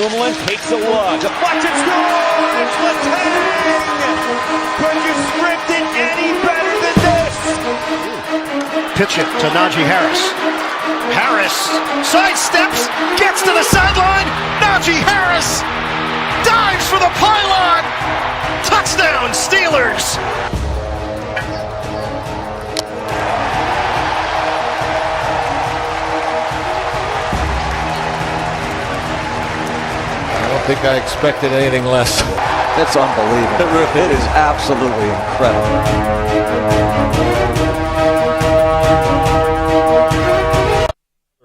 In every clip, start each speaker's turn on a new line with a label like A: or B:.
A: Dumoulin takes a look. Deflection scores! Letang! Could you script it any better than this?
B: Pitch it to Najee Harris. Harris sidesteps, gets to the sideline. Najee Harris dives for the pylon. Touchdown, Steelers!
C: I don't think I expected anything less.
D: That's unbelievable. It is absolutely incredible.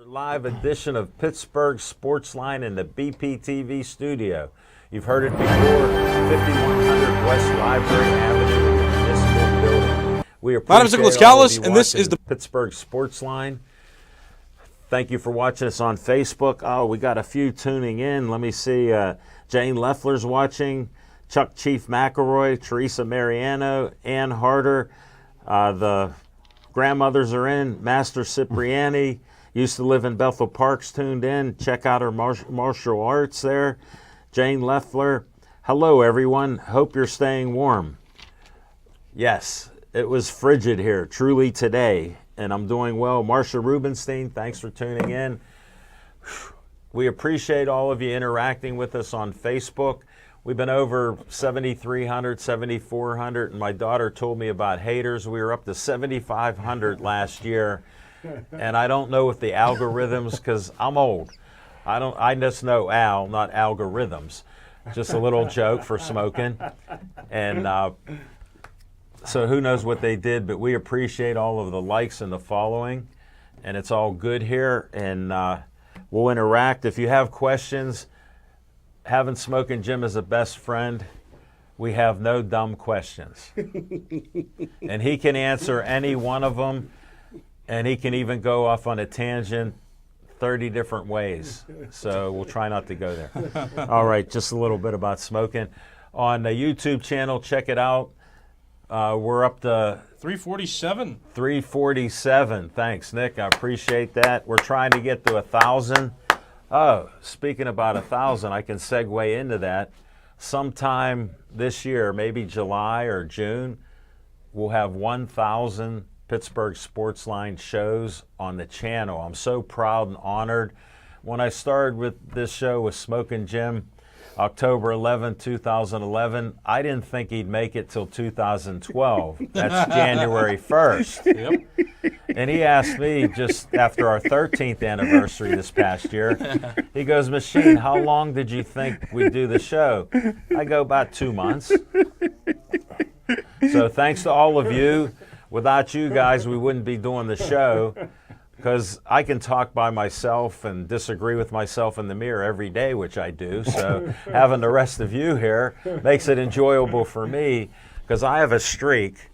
E: Live edition of Pittsburgh Sportsline in the BPTV studio. You've heard it before, 5100 West Library Avenue in the Municipal Building. We appreciate
F: My name is Nicholas Callis, and this is the
E: Pittsburgh Sportsline. Thank you for watching us on Facebook. Oh, we got a few tuning in. Let me see. Jane Leffler's watching. Chuck Chief McElroy, Teresa Mariano, Ann Harder. The grandmothers are in. Master Cipriani. Used to live in Bethel Park's tuned in. Check out her martial arts there. Jane Leffler. Hello, everyone. Hope you're staying warm. Yes, it was frigid here, truly today, and I'm doing well. Marsha Rubenstein, thanks for tuning in. We appreciate all of you interacting with us on Facebook. We've been over 7,300, 7,400, and my daughter told me about haters. We were up to 7,500 last year, and I don't know if the algorithms, because I'm old. I just know Al, not algorithms. Just a little joke for smoking. And so who knows what they did, but we appreciate all of the likes and the following. And it's all good here. And we'll interact. If you have questions, having Smoking Jim as a best friend, we have no dumb questions. And he can answer any one of them. And he can even go off on a tangent 30 different ways. So we'll try not to go there. All right, just a little bit about smoking. On the YouTube channel, check it out. We're up to
F: 347.
E: 347. Thanks, Nick. I appreciate that. We're trying to get to 1,000. Oh, speaking about 1,000, I can segue into that. Sometime this year, maybe July or June, we'll have 1,000 Pittsburgh Sportsline shows on the channel. I'm so proud and honored. When I started with this show with Smoking Jim, October 11, 2011, I didn't think he'd make it till 2012. That's January 1st.
F: Yep.
E: And he asked me just after our 13th anniversary this past year, he goes, Machine, how long did you think we'd do the show? I go, about 2 months. So thanks to all of you. Without you guys, we wouldn't be doing the show, because I can talk by myself and disagree with myself in the mirror every day, which I do. So having the rest of you here makes it enjoyable for me, because I have a streak.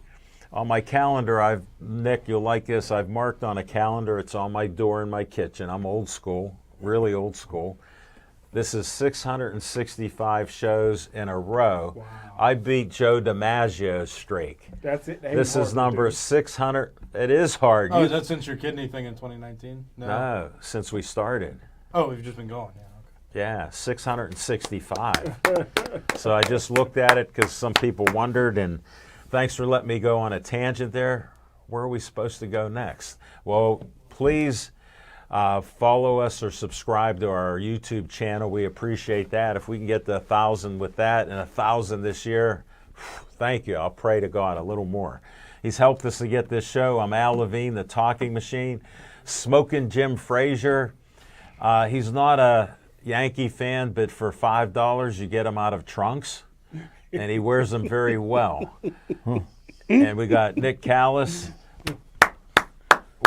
E: On my calendar, Nick, you'll like this, I've marked on a calendar. It's on my door in my kitchen. I'm old school, really old school. This is 665 shows in a row. Wow. I beat Joe DiMaggio's streak.
G: That's it.
E: This is number 600. It is hard.
F: Oh, is that since your kidney thing in 2019?
E: No, since we started.
F: Oh, we've just been going. Yeah, okay.
E: Yeah, 665. So I just looked at it because some people wondered, and thanks for letting me go on a tangent there. Where are we supposed to go next? Well, please follow us or subscribe to our YouTube channel. We appreciate that. If we can get to 1,000 with that and 1,000 this year, thank you. I'll pray to God a little more. He's helped us to get this show. I'm Al Levine, the talking machine. Smoking Jim Frazier. He's not a Yankee fan, but for $5 you get him out of trunks, and he wears them very well. And we got Nick Callis.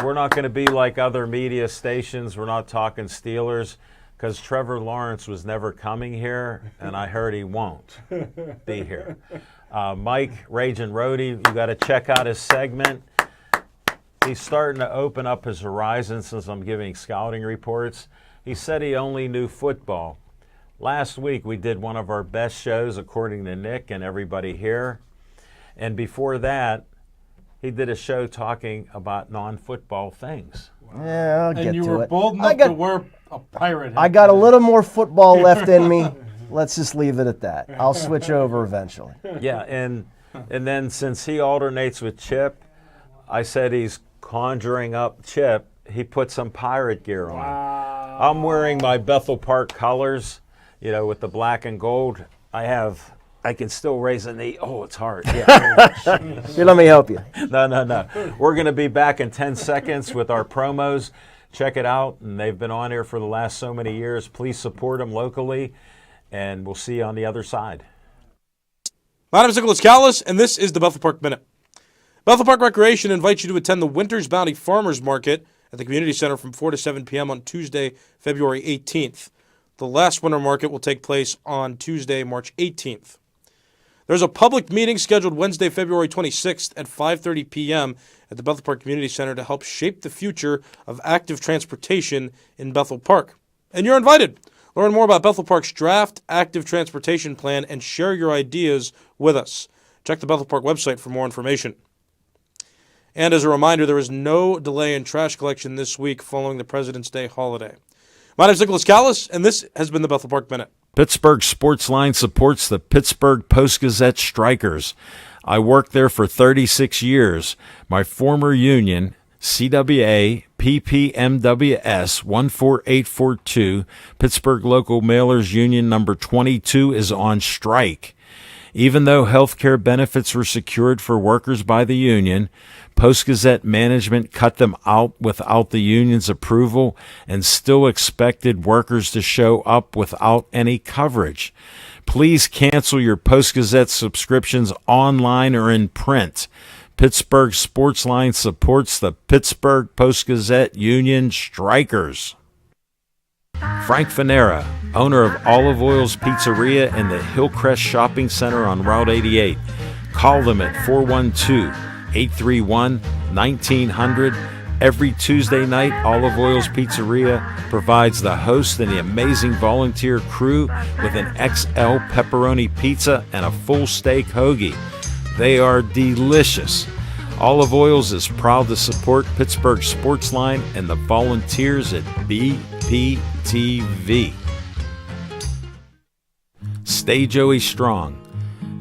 E: We're not going to be like other media stations. We're not talking Steelers, because Trevor Lawrence was never coming here, and I heard he won't be here. Mike, Raging Roadie, you got to check out his segment. He's starting to open up his horizon since I'm giving scouting reports. He said he only knew football. Last week we did one of our best shows, according to Nick and everybody here. And before that, he did a show talking about non-football things.
H: Yeah, I'll get to it.
F: And you were bold enough to wear A pirate.
G: I got a little more football left in me. Let's just leave it at that. I'll switch over eventually.
E: Yeah, and then since he alternates with Chip, I said he's conjuring up Chip. He put some pirate gear on. Wow. I'm wearing my Bethel Park colors, with the black and gold. I can still raise a knee. Oh, it's hard. Yeah.
G: Here, let me help you.
E: No. We're going to be back in 10 seconds with our promos. Check it out. And they've been on here for the last so many years. Please support them locally, and we'll see you on the other side.
F: My name is Nicholas Callis, and this is the Bethel Park Minute. Bethel Park Recreation invites you to attend the Winter's Bounty Farmers Market at the Community Center from 4 to 7 p.m. on Tuesday, February 18th. The last winter market will take place on Tuesday, March 18th. There's a public meeting scheduled Wednesday, February 26th at 5:30 p.m. at the Bethel Park Community Center to help shape the future of active transportation in Bethel Park. And you're invited. Learn more about Bethel Park's draft active transportation plan and share your ideas with us. Check the Bethel Park website for more information. And as a reminder, there is no delay in trash collection this week following the President's Day holiday. My name is Nicholas Callis, and this has been the Bethel Park Minute.
E: Pittsburgh Sportsline supports the Pittsburgh Post-Gazette Strikers. I worked there for 36 years. My former union, CWA PPMWS 14842, Pittsburgh Local Mailers Union number 22, is on strike. Even though health care benefits were secured for workers by the union, Post-Gazette management cut them out without the union's approval and still expected workers to show up without any coverage. Please cancel your Post-Gazette subscriptions online or in print. Pittsburgh Sportsline supports the Pittsburgh Post-Gazette Union Strikers. Frank Fanera, owner of Olive Oil's Pizzeria and the Hillcrest Shopping Center on Route 88. Call them at 412-831-1900. Every Tuesday night, Olive Oil's Pizzeria provides the host and the amazing volunteer crew with an XL pepperoni pizza and a full steak hoagie. They are delicious. Olive Oils is proud to support Pittsburgh Sportsline and the volunteers at BPTV. Stay Joey strong.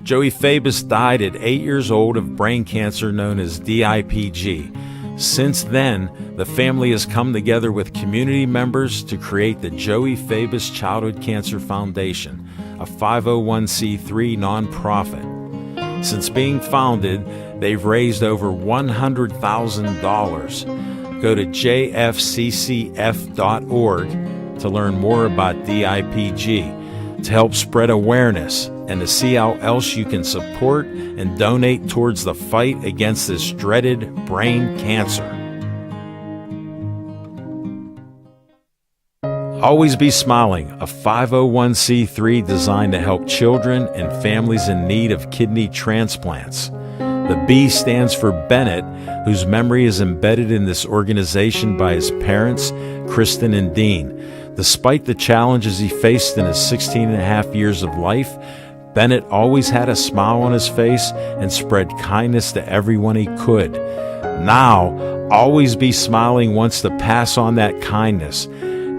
E: Joey Fabus died at 8 years old of brain cancer known as DIPG. Since then, the family has come together with community members to create the Joey Fabus Childhood Cancer Foundation, a 501c3 nonprofit. Since being founded, they've raised over $100,000. Go to jfccf.org to learn more about DIPG, to help spread awareness, and to see how else you can support and donate towards the fight against this dreaded brain cancer. Always Be Smiling, a 501c3 designed to help children and families in need of kidney transplants. The B stands for Bennett, whose memory is embedded in this organization by his parents, Kristen and Dean. Despite the challenges he faced in his 16 and a half years of life, Bennett always had a smile on his face and spread kindness to everyone he could. Now, Always Be Smiling wants to pass on that kindness.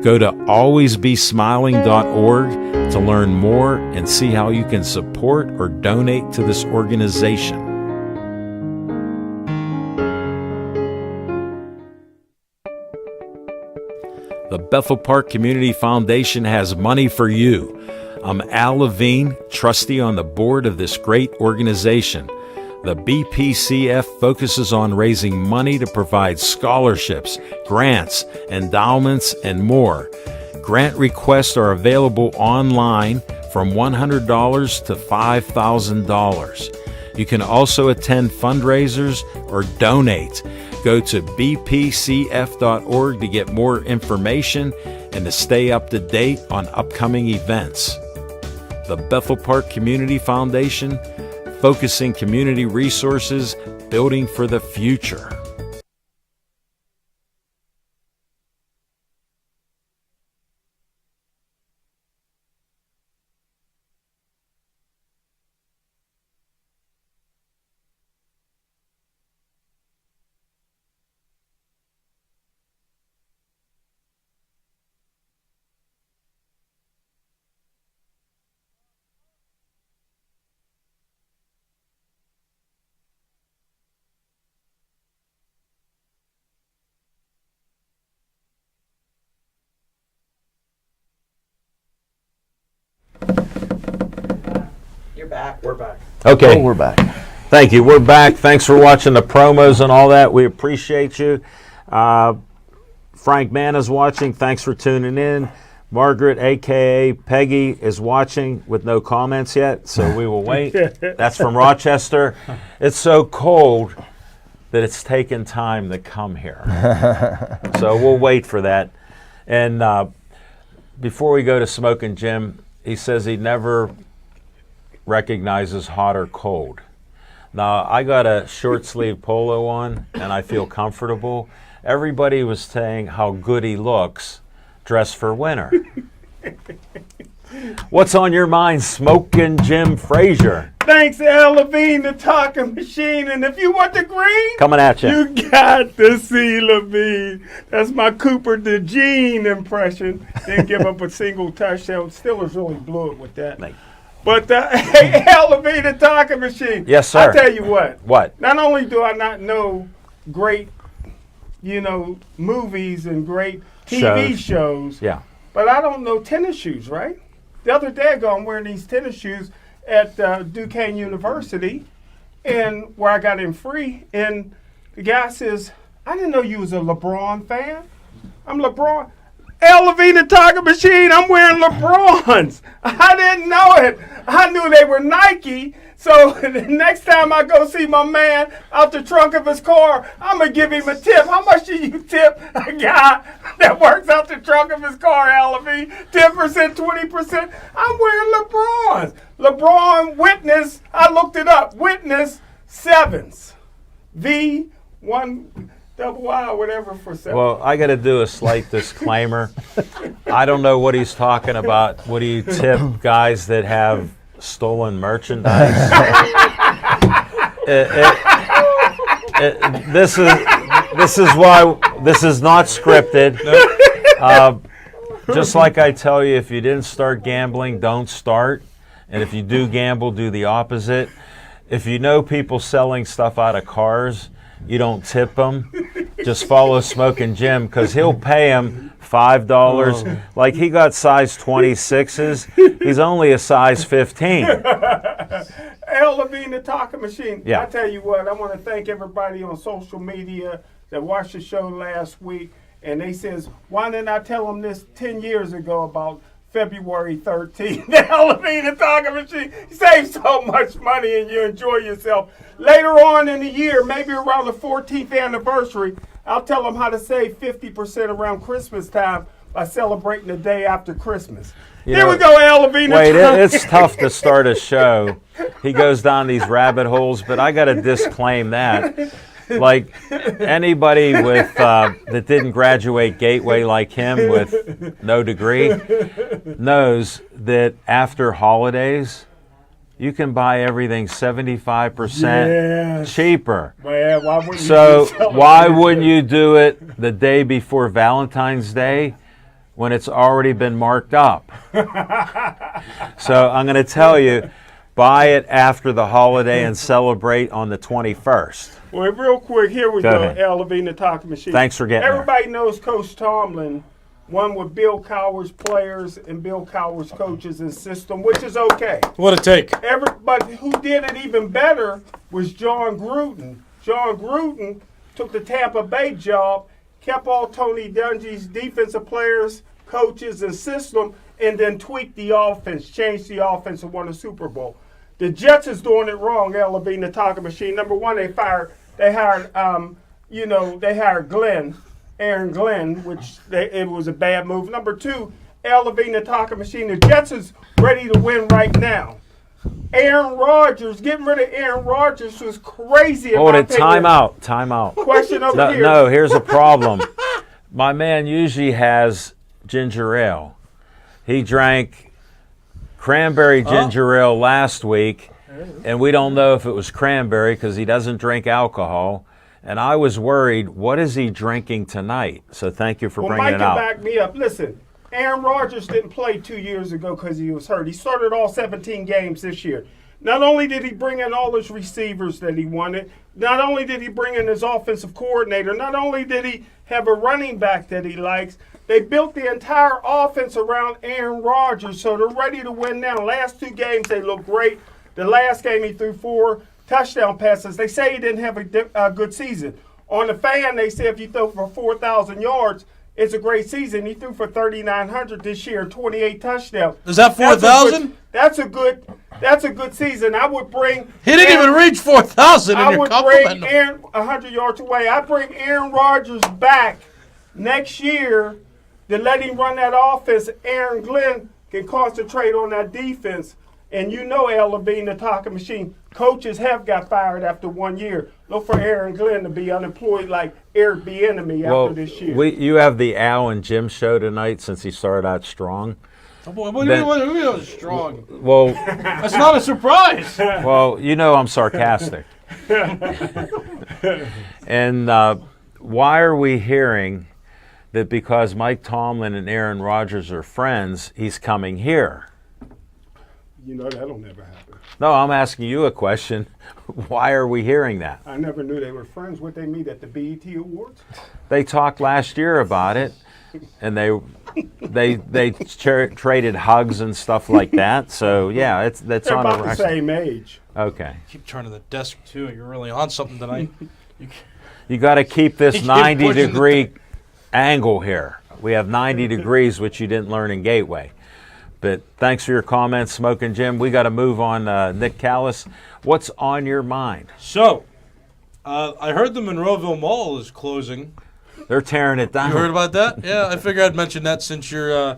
E: Go to alwaysbesmiling.org to learn more and see how you can support or donate to this organization. The Bethel Park Community Foundation has money for you. I'm Al Levine, trustee on the board of this great organization. The BPCF focuses on raising money to provide scholarships, grants, endowments, and more. Grant requests are available online from $100 to $5,000. You can also attend fundraisers or donate. Go to bpcf.org to get more information and to stay up to date on upcoming events. The Bethel Park Community Foundation, focusing community resources, building for the future.
H: back. We're back.
E: Okay.
G: Oh, we're back.
E: Thank you. We're back. Thanks for watching the promos and all that. We appreciate you. Frank Mann is watching. Thanks for tuning in. Margaret, a.k.a. Peggy, is watching with no comments yet, so we will wait. That's from Rochester. It's so cold that it's taken time to come here. So we'll wait for that. And before we go to Smoking Jim, he says he never recognizes hot or cold. Now, I got a short sleeve polo on, and I feel comfortable. Everybody was saying how good he looks dressed for winter. What's on your mind, Smoking Jim Frazier?
I: Thanks, Al Levine, the talking machine. And if you want the green,
E: Coming at you.
I: you got to see Levine. That's my Cooper DeJean impression. Didn't give up a single touchdown. Steelers really blew it with that. But hey, Al Levine, the talking machine.
E: Yes, sir.
I: I'll tell you what.
E: What?
I: Not only do I not know great, movies and great TV shows,
E: Yeah.
I: but I don't know tennis shoes, right? The other day ago, I'm wearing these tennis shoes at Duquesne University, and where I got in free, and the guy says, I didn't know you was a LeBron fan. I'm LeBron. Al Levine, the talking machine, I'm wearing LeBrons. I didn't know it. I knew they were Nike. So the next time I go see my man out the trunk of his car, I'm going to give him a tip. How much do you tip a guy that works out the trunk of his car, Al Levine? 10%, 20%? I'm wearing LeBrons. LeBron Witness, I looked it up, Witness 7s. V1 double I, whatever for 7.
E: Well, I got to do a slight disclaimer. I don't know what he's talking about. What do you tip guys that have stolen merchandise? This is why this is not scripted. Just like I tell you, if you didn't start gambling, don't start. And if you do gamble, do the opposite. If you know people selling stuff out of cars, you don't tip them. Just follow Smoking Jim, because he'll pay him $5. Like, he got size 26s. He's only a size 15.
I: Al Levine, the talking machine.
E: Yeah.
I: I tell you what, I want to thank everybody on social media that watched the show last week. And they says, why didn't I tell them this 10 years ago about February 13th? Al Levine, the talking machine. You save so much money and you enjoy yourself. Later on in the year, maybe around the 14th anniversary, I'll tell them how to save 50% around Christmas time by celebrating the day after Christmas. Here we go, Al Levine.
E: Wait, it's tough to start a show. He goes down these rabbit holes, but I got to disclaim that. Like, anybody with that didn't graduate Gateway like him with no degree knows that after holidays, you can buy everything 75% cheaper.
I: Man, why wouldn't
E: So
I: you
E: why wouldn't you do it the day before Valentine's Day when it's already been marked up? So I'm going to tell you, buy it after the holiday and celebrate on the 21st.
I: Well, real quick, here we
E: Go
I: go,
E: ahead.
I: Al Levine, the talking machine.
E: Thanks for getting
I: Everybody knows Coach Tomlin won with Bill Cowher's players and Bill Cowher's coaches and system, which is okay.
F: What a take.
I: But who did it even better was John Gruden. John Gruden took the Tampa Bay job, kept all Tony Dungy's defensive players, coaches, and system, and then tweaked the offense, changed the offense, and won a Super Bowl. The Jets is doing it wrong, Al Levine, the talking machine. Number one, they hired Aaron Glenn, which it was a bad move. Number two, Al Levine, the talking machine. The Jets is ready to win right now. Aaron Rodgers, getting rid of Aaron Rodgers was crazy.
E: Hold it, time out.
I: Question over here.
E: No, here's a problem. My man usually has ginger ale. He drank cranberry ginger ale last week, and we don't know if it was cranberry because he doesn't drink alcohol. And I was worried, what is he drinking tonight? So thank you for bringing
I: Mike
E: it out.
I: can back me up. Listen, Aaron Rodgers didn't play 2 years ago because he was hurt. He started all 17 games this year. Not only did he bring in all his receivers that he wanted, not only did he bring in his offensive coordinator, not only did he have a running back that he likes, they built the entire offense around Aaron Rodgers, so they're ready to win now. Last 2 games, they look great. The last game he threw 4 touchdown passes. They say he didn't have a good season. On the Fan, they say if you throw for 4,000 yards, it's a great season. He threw for 3,900 this year and 28 touchdowns.
F: Is that 4,000?
I: That's a good season. I would bring.
F: He didn't even reach 4,000 in your compliment.
I: I would bring Aaron 100 yards away. I bring Aaron Rodgers back next year to let him run that offense. Aaron Glenn can concentrate on that defense. And you know Al Levine, the talking machine. Coaches have got fired after 1 year. Look for Aaron Glenn to be unemployed like Eric Bieniemy after this year.
E: You have the Al and Jim show tonight since he started out strong.
F: Oh boy, what do you mean strong?
E: Well,
F: that's not a surprise.
E: Well, you know I'm sarcastic. And why are we hearing that because Mike Tomlin and Aaron Rodgers are friends, he's coming here?
I: You know that'll never happen.
E: No, I'm asking you a question. Why are we hearing that?
I: I never knew they were friends. What they meet at the BET Awards?
E: They talked last year about it, and they traded hugs and stuff like that. So yeah, that's
I: They're
E: on
I: about
E: a
I: the
E: record.
I: same age.
E: Okay.
F: Keep turning the desk too. You're really on something tonight.
E: You got to keep this
F: Keep
E: 90-degree angle here. We have 90 degrees, which you didn't learn in Gateway. But thanks for your comments, Smoking Jim. We got to move on. Nick Callis, what's on your mind?
F: So, I heard the Monroeville Mall is closing.
E: They're tearing it down.
F: You heard about that? Yeah, I figured I'd mention that since your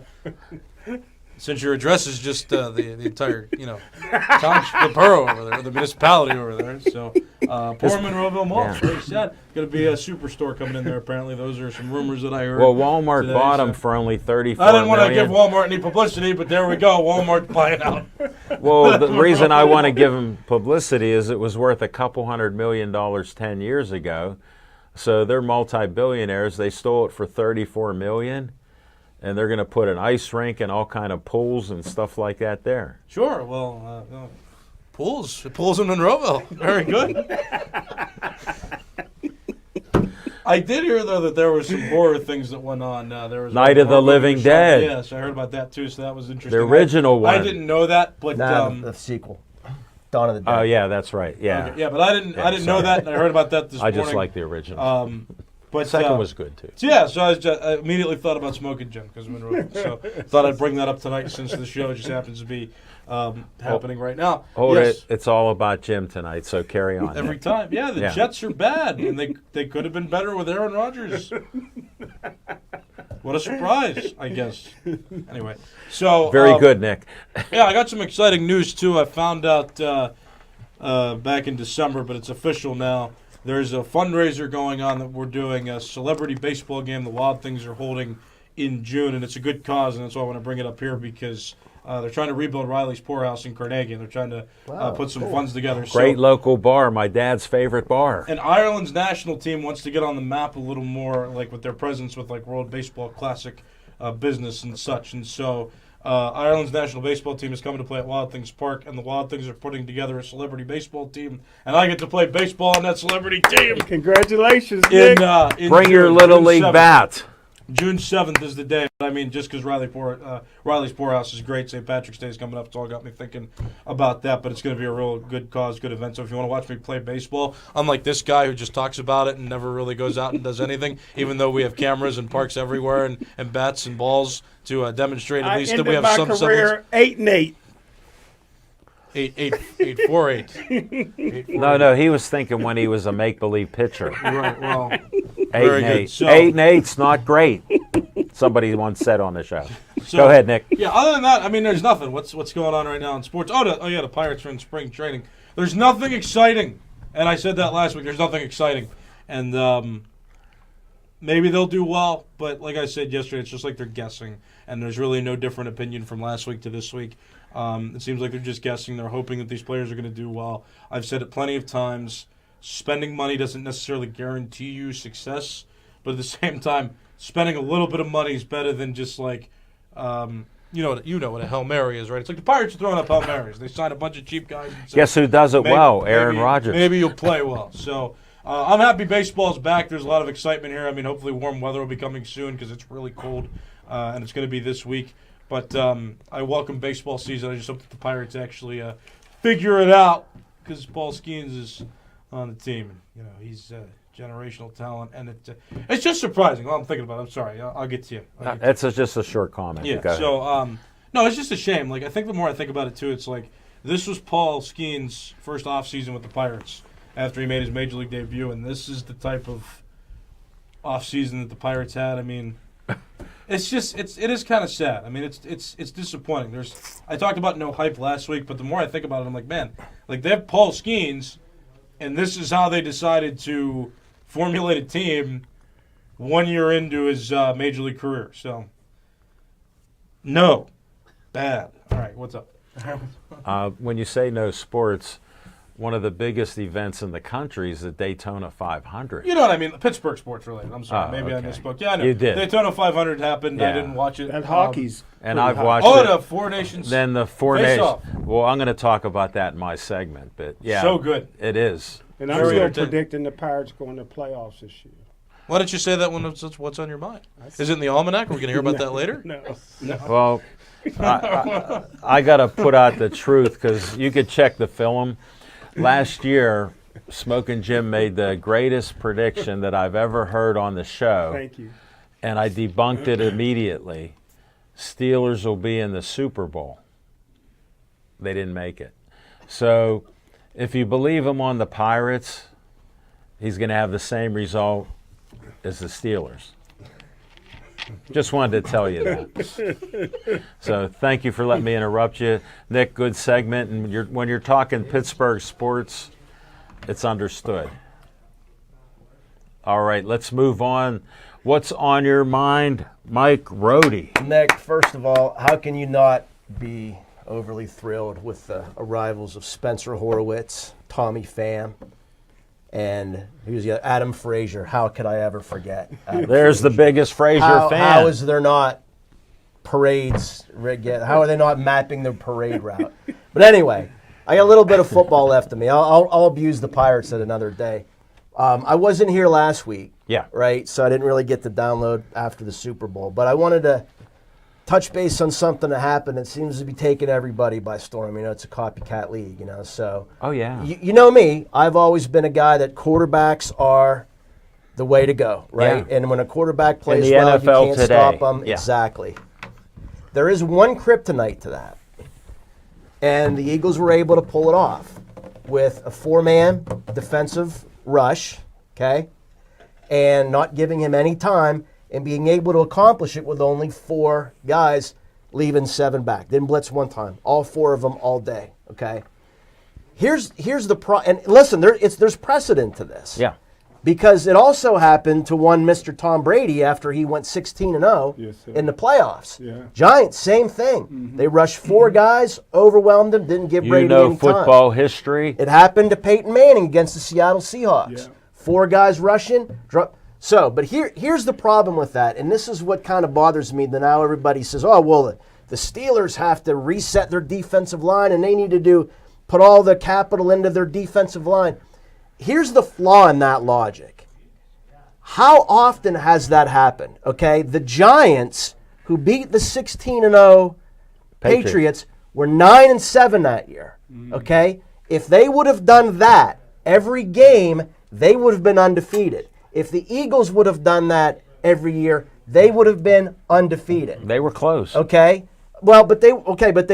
F: address is just the entire township, the borough over there, the municipality over there. So poor Monroeville Mall. It's very sad. Going to be a superstore coming in there. Apparently, those are some rumors that I heard.
E: Well, Walmart
F: today,
E: bought them for only $34
F: I didn't want to
E: million.
F: give Walmart any publicity, but there we go. Walmart buying out.
E: Well, the reason I want to give them publicity is it was worth $200 million 10 years ago. So they're multi-billionaires. They stole it for $34 million. And they're going to put an ice rink and all kind of pools and stuff like that there.
F: Sure. Well, pools in Monroeville. Very good. I did hear though that there were some horror things that went on. There was
E: Night of the Living Dead.
F: Yes, I heard about that too. So that was interesting.
E: The original one.
F: I didn't know that, but
G: The sequel, Dawn of the Dead.
E: Oh yeah, that's right. Yeah.
F: okay, yeah, but I didn't know that, and I heard about that this
E: I
F: morning.
E: just like the original.
F: But
E: Second was good too.
F: So yeah, so I immediately thought about Smoking Jim because Monroe. So thought I'd bring that up tonight since the show just happens to be happening right now.
E: Hold
F: Yes.
E: it. It's all about Jim tonight, so carry on.
F: Every time. Yeah, the Jets are bad, and they could have been better with Aaron Rodgers. What a surprise, I guess. Anyway, so
E: Very good, Nick.
F: Yeah, I got some exciting news too. I found out back in December, but it's official now. There's a fundraiser going on that we're doing, a celebrity baseball game the Wild Things are holding in June, and it's a good cause, and that's why I want to bring it up here because they're trying to rebuild Riley's Poorhouse in Carnegie, and they're trying to put some funds together.
E: Great local bar, my dad's favorite bar.
F: And Ireland's national team wants to get on the map a little more, like with their presence with like World Baseball Classic business and such, and so Ireland's national baseball team is coming to play at Wild Things Park, and the Wild Things are putting together a celebrity baseball team, and I get to play baseball on that celebrity team.
I: Congratulations, Nick.
F: In
E: Bring your
F: June,
E: Little
F: June
E: League
F: 7th.
E: bat.
F: June 7th is the day. I mean, just because Riley's Poorhouse is great, St. Patrick's Day is coming up. It's all got me thinking about that, but it's going to be a real good cause, good event. So if you want to watch me play baseball, unlike this guy who just talks about it and never really goes out and does anything, even though we have cameras and parks everywhere and bats and balls to demonstrate at least that we have some
I: semblance. I ended my career 8-8.
F: 8-4-8.
E: No, he was thinking when he was a make-believe pitcher.
F: Right, well,
E: 8-8.
F: So-
E: 8-8's not great. Somebody once said on the show.
F: So-
E: Go ahead, Nick.
F: Yeah, other than that, I mean, there's nothing. What's going on right now in sports? Oh yeah, the Pirates are in spring training. There's nothing exciting, and I said that last week. There's nothing exciting, and maybe they'll do well, but like I said yesterday, it's just like they're guessing, and there's really no different opinion from last week to this week. It seems like they're just guessing. They're hoping that these players are going to do well. I've said it plenty of times. Spending money doesn't necessarily guarantee you success, but at the same time, spending a little bit of money is better than just like, you know what a Hail Mary is, right? It's like the Pirates are throwing up Hail Marys. They sign a bunch of cheap guys. And say,
E: Guess who does it well? Aaron Rodgers.
F: Maybe you'll play well. So I'm happy baseball's back. There's a lot of excitement here. I mean, hopefully warm weather will be coming soon because it's really cold, and it's going to be this week. But I welcome baseball season. I just hope that the Pirates actually figure it out because Paul Skeens is on the team. And, he's generational talent, and it's just surprising. Well, I'm thinking about it. I'm sorry. I'll get to you.
E: It's just a short comment.
F: Yeah.
E: Go ahead.
F: So, no, it's just a shame. Like, I think the more I think about it, too, it's like this was Paul Skeens' first offseason with the Pirates after he made his Major League debut, and this is the type of offseason that the Pirates had. I mean, it is kind of sad. I mean, it's disappointing. I talked about no hype last week, but the more I think about it, I'm like, man, like they have Paul Skeens, and this is how they decided to formulate a team 1 year into his Major League career. So, no. Bad. All right, what's up?
E: When you say no sports, one of the biggest events in the country is the Daytona 500.
F: You know what I mean? Pittsburgh sports related. I'm sorry. Maybe
E: okay.
F: I misspoke. Yeah, I know.
E: You did.
F: Daytona 500 happened.
E: Yeah.
F: I didn't watch it.
I: And hockey's.
E: And I've watched
F: Oh,
E: it.
F: the Four Nations.
E: Then the Four
F: Face
E: Nations.
F: Off.
E: Well, I'm going to talk about that in my segment, but yeah,
F: So good.
E: It is.
I: And I'm
F: Very
I: still
F: entertaining.
I: predicting the Pirates going to playoffs this year.
F: Why don't you say that when it's what's on your mind? Is it in the almanac? Are we going to hear about that later?
I: No.
E: Well, I got to put out the truth because you could check the film. Last year, Smokin' Jim made the greatest prediction that I've ever heard on the show.
I: Thank you.
E: And I debunked it immediately. Steelers will be in the Super Bowl. They didn't make it. So if you believe him on the Pirates, he's going to have the same result as the Steelers. Just wanted to tell you that. So thank you for letting me interrupt you. Nick, good segment. And when you're talking Pittsburgh sports, it's understood. All right, let's move on. What's on your mind, Mike Rohde?
G: Nick, first of all, how can you not be overly thrilled with the arrivals of Spencer Horowitz, Tommy Pham, and who's the other? Adam Frazier? How could I ever forget?
E: There's the biggest Frazier fan.
G: How is there not parades? How are they not mapping their parade route? But anyway, I got a little bit of football left in me. I'll abuse the Pirates at another day. I wasn't here last week.
E: Yeah.
G: Right? So I didn't really get the download after the Super Bowl. But I wanted to touch base on something that happened that seems to be taking everybody by storm. It's a copycat league, so.
E: Oh, yeah.
G: You know me. I've always been a guy that quarterbacks are the way to go, right?
E: Yeah.
G: And when a quarterback plays
E: the
G: well,
E: NFL
G: you can't
E: today.
G: stop them.
E: Yeah.
G: Exactly. There is one kryptonite to that. And the Eagles were able to pull it off with a four-man defensive rush, okay, and not giving him any time and being able to accomplish it with only four guys leaving seven back. Didn't blitz one time. All four of them all day, okay? Here's the and listen, there's precedent to this.
E: Yeah.
G: Because it also happened to one Mr. Tom Brady after he went 16-0
I: Yes, sir.
G: in the playoffs.
I: Yeah.
G: Giants, same thing. They rushed four guys, overwhelmed them, didn't give Brady any time.
E: Football history.
G: It happened to Peyton Manning against the Seattle Seahawks.
I: Yeah.
G: Four guys rushing. But here's the problem with that, and this is what kind of bothers me, that now everybody says, oh, well, the Steelers have to reset their defensive line and they need to put all the capital into their defensive line. Here's the flaw in that logic. How often has that happened? Okay, the Giants, who beat the 16-0 Patriots, were 9-7 that year. Okay, if they would have done that every game, they would have been undefeated. If the Eagles would have done that every year, they would have been undefeated.
E: They were close.
G: Okay, but they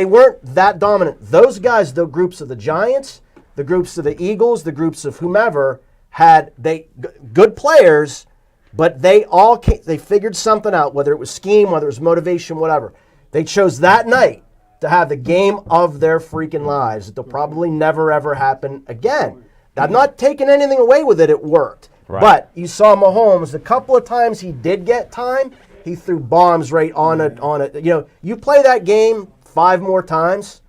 G: weren't that dominant. Those guys, the groups of the Giants, the groups of the Eagles, the groups of whomever, had good players, but they figured something out, whether it was scheme, whether it was motivation, whatever. They chose that night to have the game of their freaking lives. It'll probably never, ever happen again. I'm not taking anything away with it. It worked.
E: Right.
G: But you saw Mahomes, the couple of times he did get time, he threw bombs right on it. You play that game 5 more times,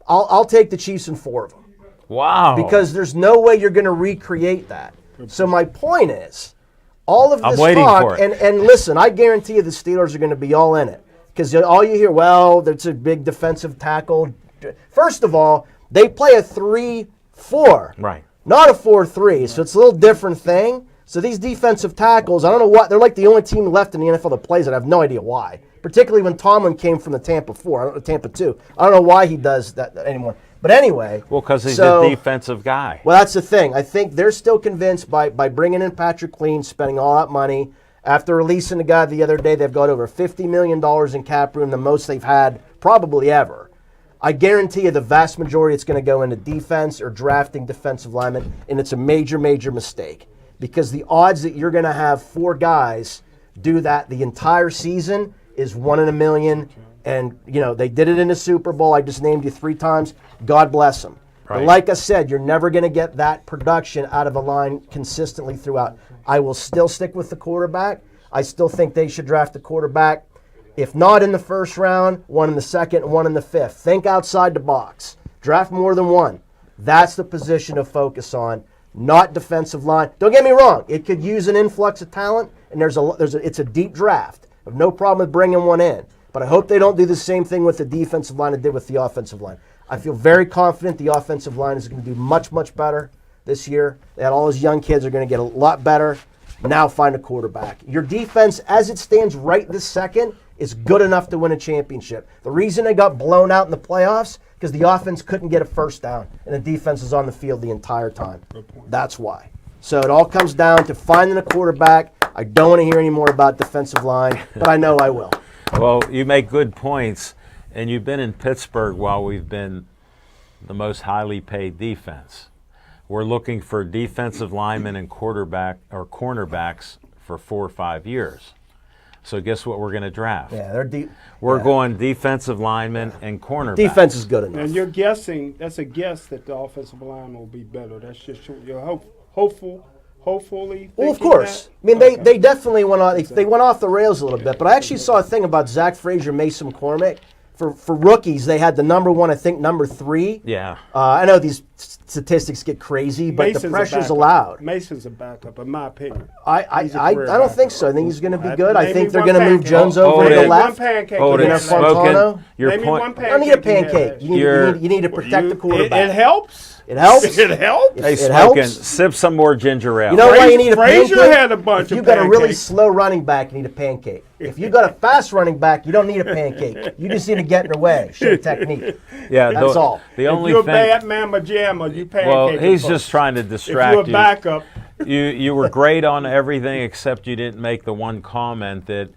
G: I'll take the Chiefs in 4 of them.
E: Wow.
G: Because there's no way you're going to recreate that. So my point is, all of this
E: waiting
G: talk,
E: for it.
G: and listen, I guarantee you the Steelers are going to be all in it. Because all you hear, well, there's a big defensive tackle. First of all, they play a 3-4.
E: Right.
G: Not a 4-3, so it's a little different thing. So these defensive tackles, I don't know what, they're like the only team left in the NFL that plays it. I have no idea why. Particularly when Tomlin came from the Tampa 2. I don't know why he does that anymore. But anyway.
E: Well, because he's a defensive guy.
G: Well, that's the thing. I think they're still convinced by bringing in Patrick Queen, spending all that money. After releasing the guy the other day, they've got over $50 million in cap room, the most they've had probably ever. I guarantee you the vast majority it's going to go into defense or drafting defensive linemen, and it's a major, major mistake. Because the odds that you're going to have 4 guys do that the entire season is 1 in a million. And, they did it in the Super Bowl. I just named you 3 times. God bless them.
E: Right.
G: But like I said, you're never going to get that production out of a line consistently throughout. I will still stick with the quarterback. I still think they should draft the quarterback. If not in the first round, 1 in the second, and 1 in the fifth. Think outside the box. Draft more than 1. That's the position to focus on, not defensive line. Don't get me wrong. It could use an influx of talent, and it's a deep draft. I have no problem with bringing 1 in. But I hope they don't do the same thing with the defensive line they did with the offensive line. I feel very confident the offensive line is going to do much, much better this year. They had all those young kids are going to get a lot better. Now find a quarterback. Your defense, as it stands right this second, is good enough to win a championship. The reason they got blown out in the playoffs, because the offense couldn't get a first down, and the defense was on the field the entire time. That's why. So it all comes down to finding a quarterback. I don't want to hear any more about defensive line, but I know I will.
E: Well, you make good points, and you've been in Pittsburgh while we've been the most highly paid defense. We're looking for defensive linemen and cornerbacks for 4 or 5 years. So guess what we're going to draft?
G: Yeah, they're deep.
E: We're going defensive linemen and cornerbacks.
G: Defense is good enough.
I: And you're guessing, that's a guess that the offensive line will be better. That's just your hopefully.
G: Well, of course.
I: That?
G: I mean, they definitely went off. They went off the rails a little bit. But I actually saw a thing about Zach Frazier, Mason McCormick. For rookies, they had the number 1, I think, number 3.
E: Yeah.
G: I know these statistics get crazy, but the pressure's allowed.
I: Mason's a backup, in my opinion.
G: I don't think so. I think he's going to be good. I think they're
I: going
G: to move Jones over to the left.
E: Hold it,
G: Fontano.
E: Your
I: Name me
E: point.
I: one
G: I don't need a pancake. You need to protect the quarterback.
I: It helps.
G: It helps.
I: It helps.
E: Hey,
G: It
E: Smoking,
G: helps.
E: sip some more ginger ale.
G: You know why you need a
I: Frazier
G: pancake?
I: had a bunch
G: if
I: of
G: you've got a really
I: pancakes.
G: slow running back, you need a pancake. If you've got a fast running back, you don't need a pancake. You just need to get in their way, show technique.
E: Yeah,
G: That's all.
E: The only
I: if you're
E: thing.
I: a bad mamma jamma, you pancake.
E: Well, he's
I: first.
E: just trying to
I: If
E: distract
I: you're a
E: you.
I: backup,
E: You were great on everything except you didn't make the one comment that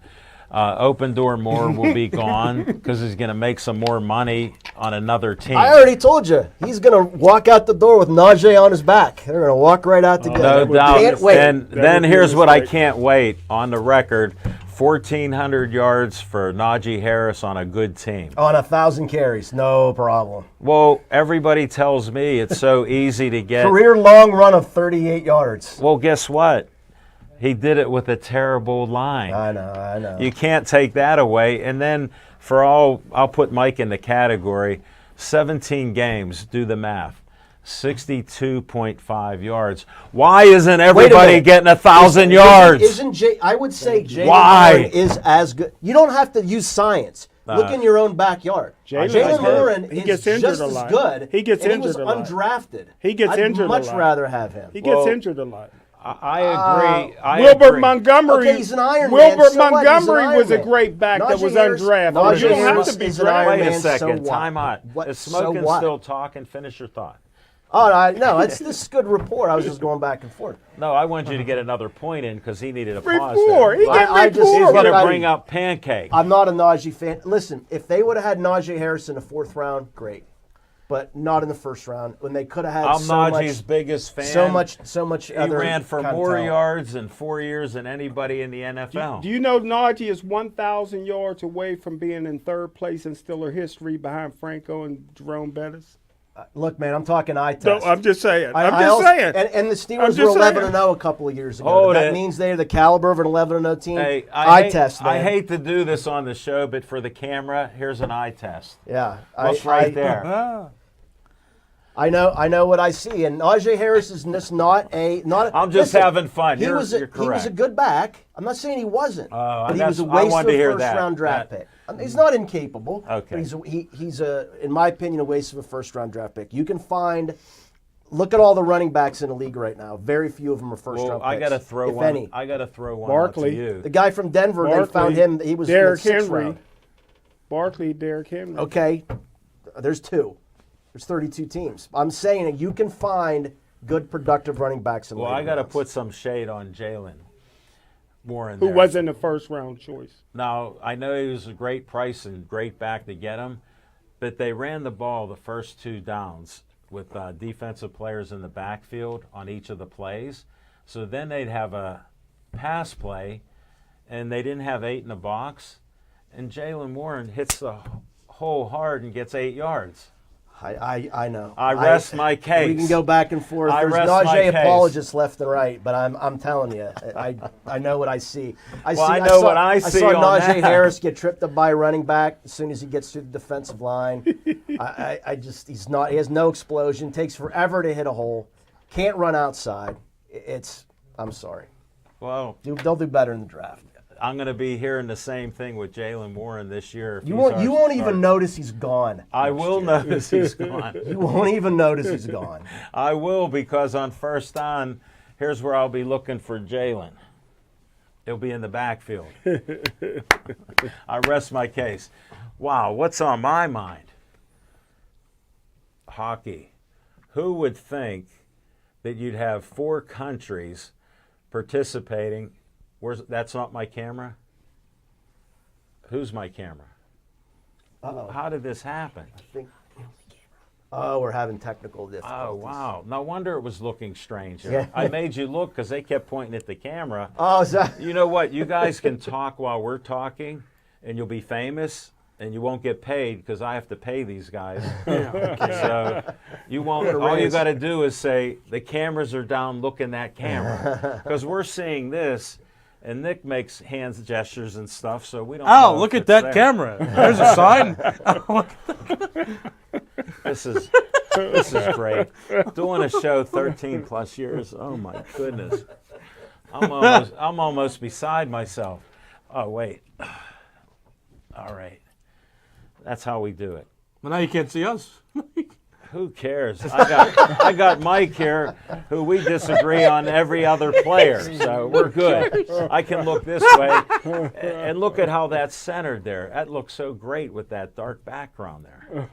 E: Open Door Moore will be gone because he's going to make some more money on another team.
G: I already told you. He's going to walk out the door with Najee on his back. They're going to walk right out together.
E: No doubt.
G: Can't wait.
E: And
I: That
E: then
I: would be
E: here's
I: a
E: what I
I: mistake.
E: can't wait on the record. 1,400 yards for Najee Harris on a good team.
G: On 1,000 carries, no problem.
E: Well, everybody tells me it's so easy to get.
G: Career long run of 38 yards.
E: Well, guess what? He did it with a terrible line.
G: I know.
E: You can't take that away. And then I'll put Mike in the category. 17 games, do the math. 62.5 yards. Why isn't everybody getting 1,000 yards?
G: I would say Jalen
E: Why?
G: Warren is as good. You don't have to use science. Look in your own backyard.
I: Jalen's
G: Warren
I: He
G: is
I: gets injured
G: just
I: a
G: as
I: lot.
G: good.
I: He gets
G: and
I: injured
G: he
I: a
G: was
I: lot.
G: undrafted.
I: He gets injured a
G: I'd much
I: lot.
G: rather have him.
I: He gets
E: Well,
I: injured a lot.
E: I agree. I
I: Wilbert
E: agree.
I: Montgomery.
G: Okay, he's an Iron Man.
I: Wilbert
G: So what? He's an
I: Montgomery
G: Iron
I: was a
G: Man.
I: great back that
G: Najee
I: was
G: Harris-
I: undrafted.
G: Najee
I: You don't have
G: Harris
I: to be
G: is an Iron
E: Wait
I: drafted.
E: a
G: Man,
E: second.
G: so what?
E: Time out.
G: What-
E: Is
G: so
E: Smoking
G: what?
E: still talking? Finish your thought.
G: Oh, no, this is good report. I was just going back and forth.
E: No, I want you to get another point in because he needed a pause
I: Four.
E: there.
I: He
G: I
I: get
G: just-
E: He's
I: four.
E: going to
G: I-
E: bring up pancake.
G: I'm not a Najee fan. Listen, if they would have had Najee Harris in the 4th round, great. But not in the 1st round when they could have had
E: I'm
G: so
E: Najee's
G: much,
E: biggest fan.
G: so much
E: He
G: other
E: ran for
G: kind of
E: more
G: talent.
E: yards in 4 years than anybody in the NFL.
I: Do you know Najee is 1,000 yards away from being in 3rd place in Steeler history behind Franco and Jerome Bettis?
G: Look, man, I'm talking eye
I: No,
G: test.
I: I'm just saying.
G: I
I: I'm just
G: also-
I: saying.
G: And the
I: I'm
G: Steelers
I: just
G: were 11
I: saying.
G: 0 a couple of years ago.
E: Hold
G: that
E: it.
G: means they're the caliber of an 11 0 team.
E: Hey,
G: eye test, man.
E: I hate to do this on the show, but for the camera, here's an eye test.
G: Yeah,
E: What's right there?
G: I know what I see, and Najee Harris is just not.
E: I'm just
G: listen,
E: having fun.
G: He
E: You're
G: was a
E: correct.
G: good back. I'm not saying he wasn't, but he was a
E: I
G: waste
E: wanted
G: of
E: to
G: a
E: hear
G: 1st
E: that.
G: round draft pick. He's not incapable.
E: Okay.
G: But he's in my opinion, a waste of a 1st round draft pick. You can find. Look at all the running backs in the league right now. Very few of them are 1st round picks.
E: I got to throw
G: if
E: one.
G: any.
E: I got to throw one
I: Barkley.
E: out to you.
G: The guy from Denver, they found him. He was
I: Derrick
G: 6th
I: Henry.
G: round.
I: Barkley, Derrick Henry.
G: Okay, there's 2. There's 32 teams. I'm saying that you can find good, productive running backs in the
E: Well,
G: later
E: I got to
G: rounds.
E: put some shade on Jalen Warren
I: Who
E: there.
I: wasn't a first-round choice.
E: Now, I know he was a great price and great back to get him, but they ran the ball the first 2 downs with defensive players in the backfield on each of the plays. So then they'd have a pass play, and they didn't have 8 in the box, and Jalen Warren hits the hole hard and gets 8 yards.
G: I know.
E: I rest my case.
G: We can go back and forth.
E: I
G: There's
E: rest my
G: nausea
E: case.
G: apologists left and right, but I'm telling you, I know what I see.
E: I know what I see
G: saw
E: on
G: Najee
E: that.
G: Harris get tripped up by a running back as soon as he gets through the defensive line. He has no explosion. Takes forever to hit a hole. Can't run outside. I'm sorry.
E: Well,
G: They'll do better in the draft.
E: I'm going to be hearing the same thing with Jalen Warren this year.
G: You won't even notice he's gone.
E: I will notice he's gone.
G: You won't even notice he's gone.
E: I will, because on first down, here's where I'll be looking for Jalen. He'll be in the backfield. I rest my case. Wow, what's on my mind? Hockey. Who would think that you'd have 4 countries participating? That's not my camera? Who's my camera?
G: Uh-oh.
E: How did this happen?
G: We're having technical difficulties.
E: Oh, wow. No wonder it was looking strange.
G: Yeah.
E: I made you look because they kept pointing at the camera.
G: Oh, is that?
E: You know what? You guys can talk while we're talking, and you'll be famous, and you won't get paid because I have to pay these guys. So you won't. All you got to do is say, the cameras are down, look in that camera. Because we're seeing this, and Nick makes hands gestures and stuff, so we don't know
F: Look
E: if
F: at that
E: it's there.
F: camera. There's a sign.
E: This is great. Doing a show 13 plus years. Oh my goodness. I'm almost beside myself. Oh wait. All right. That's how we do it.
F: Well, now you can't see us.
E: Who cares? I got Mike here, who we disagree on every other player, so we're good. I can look this way, and look at how that's centered there. That looks so great with that dark background there.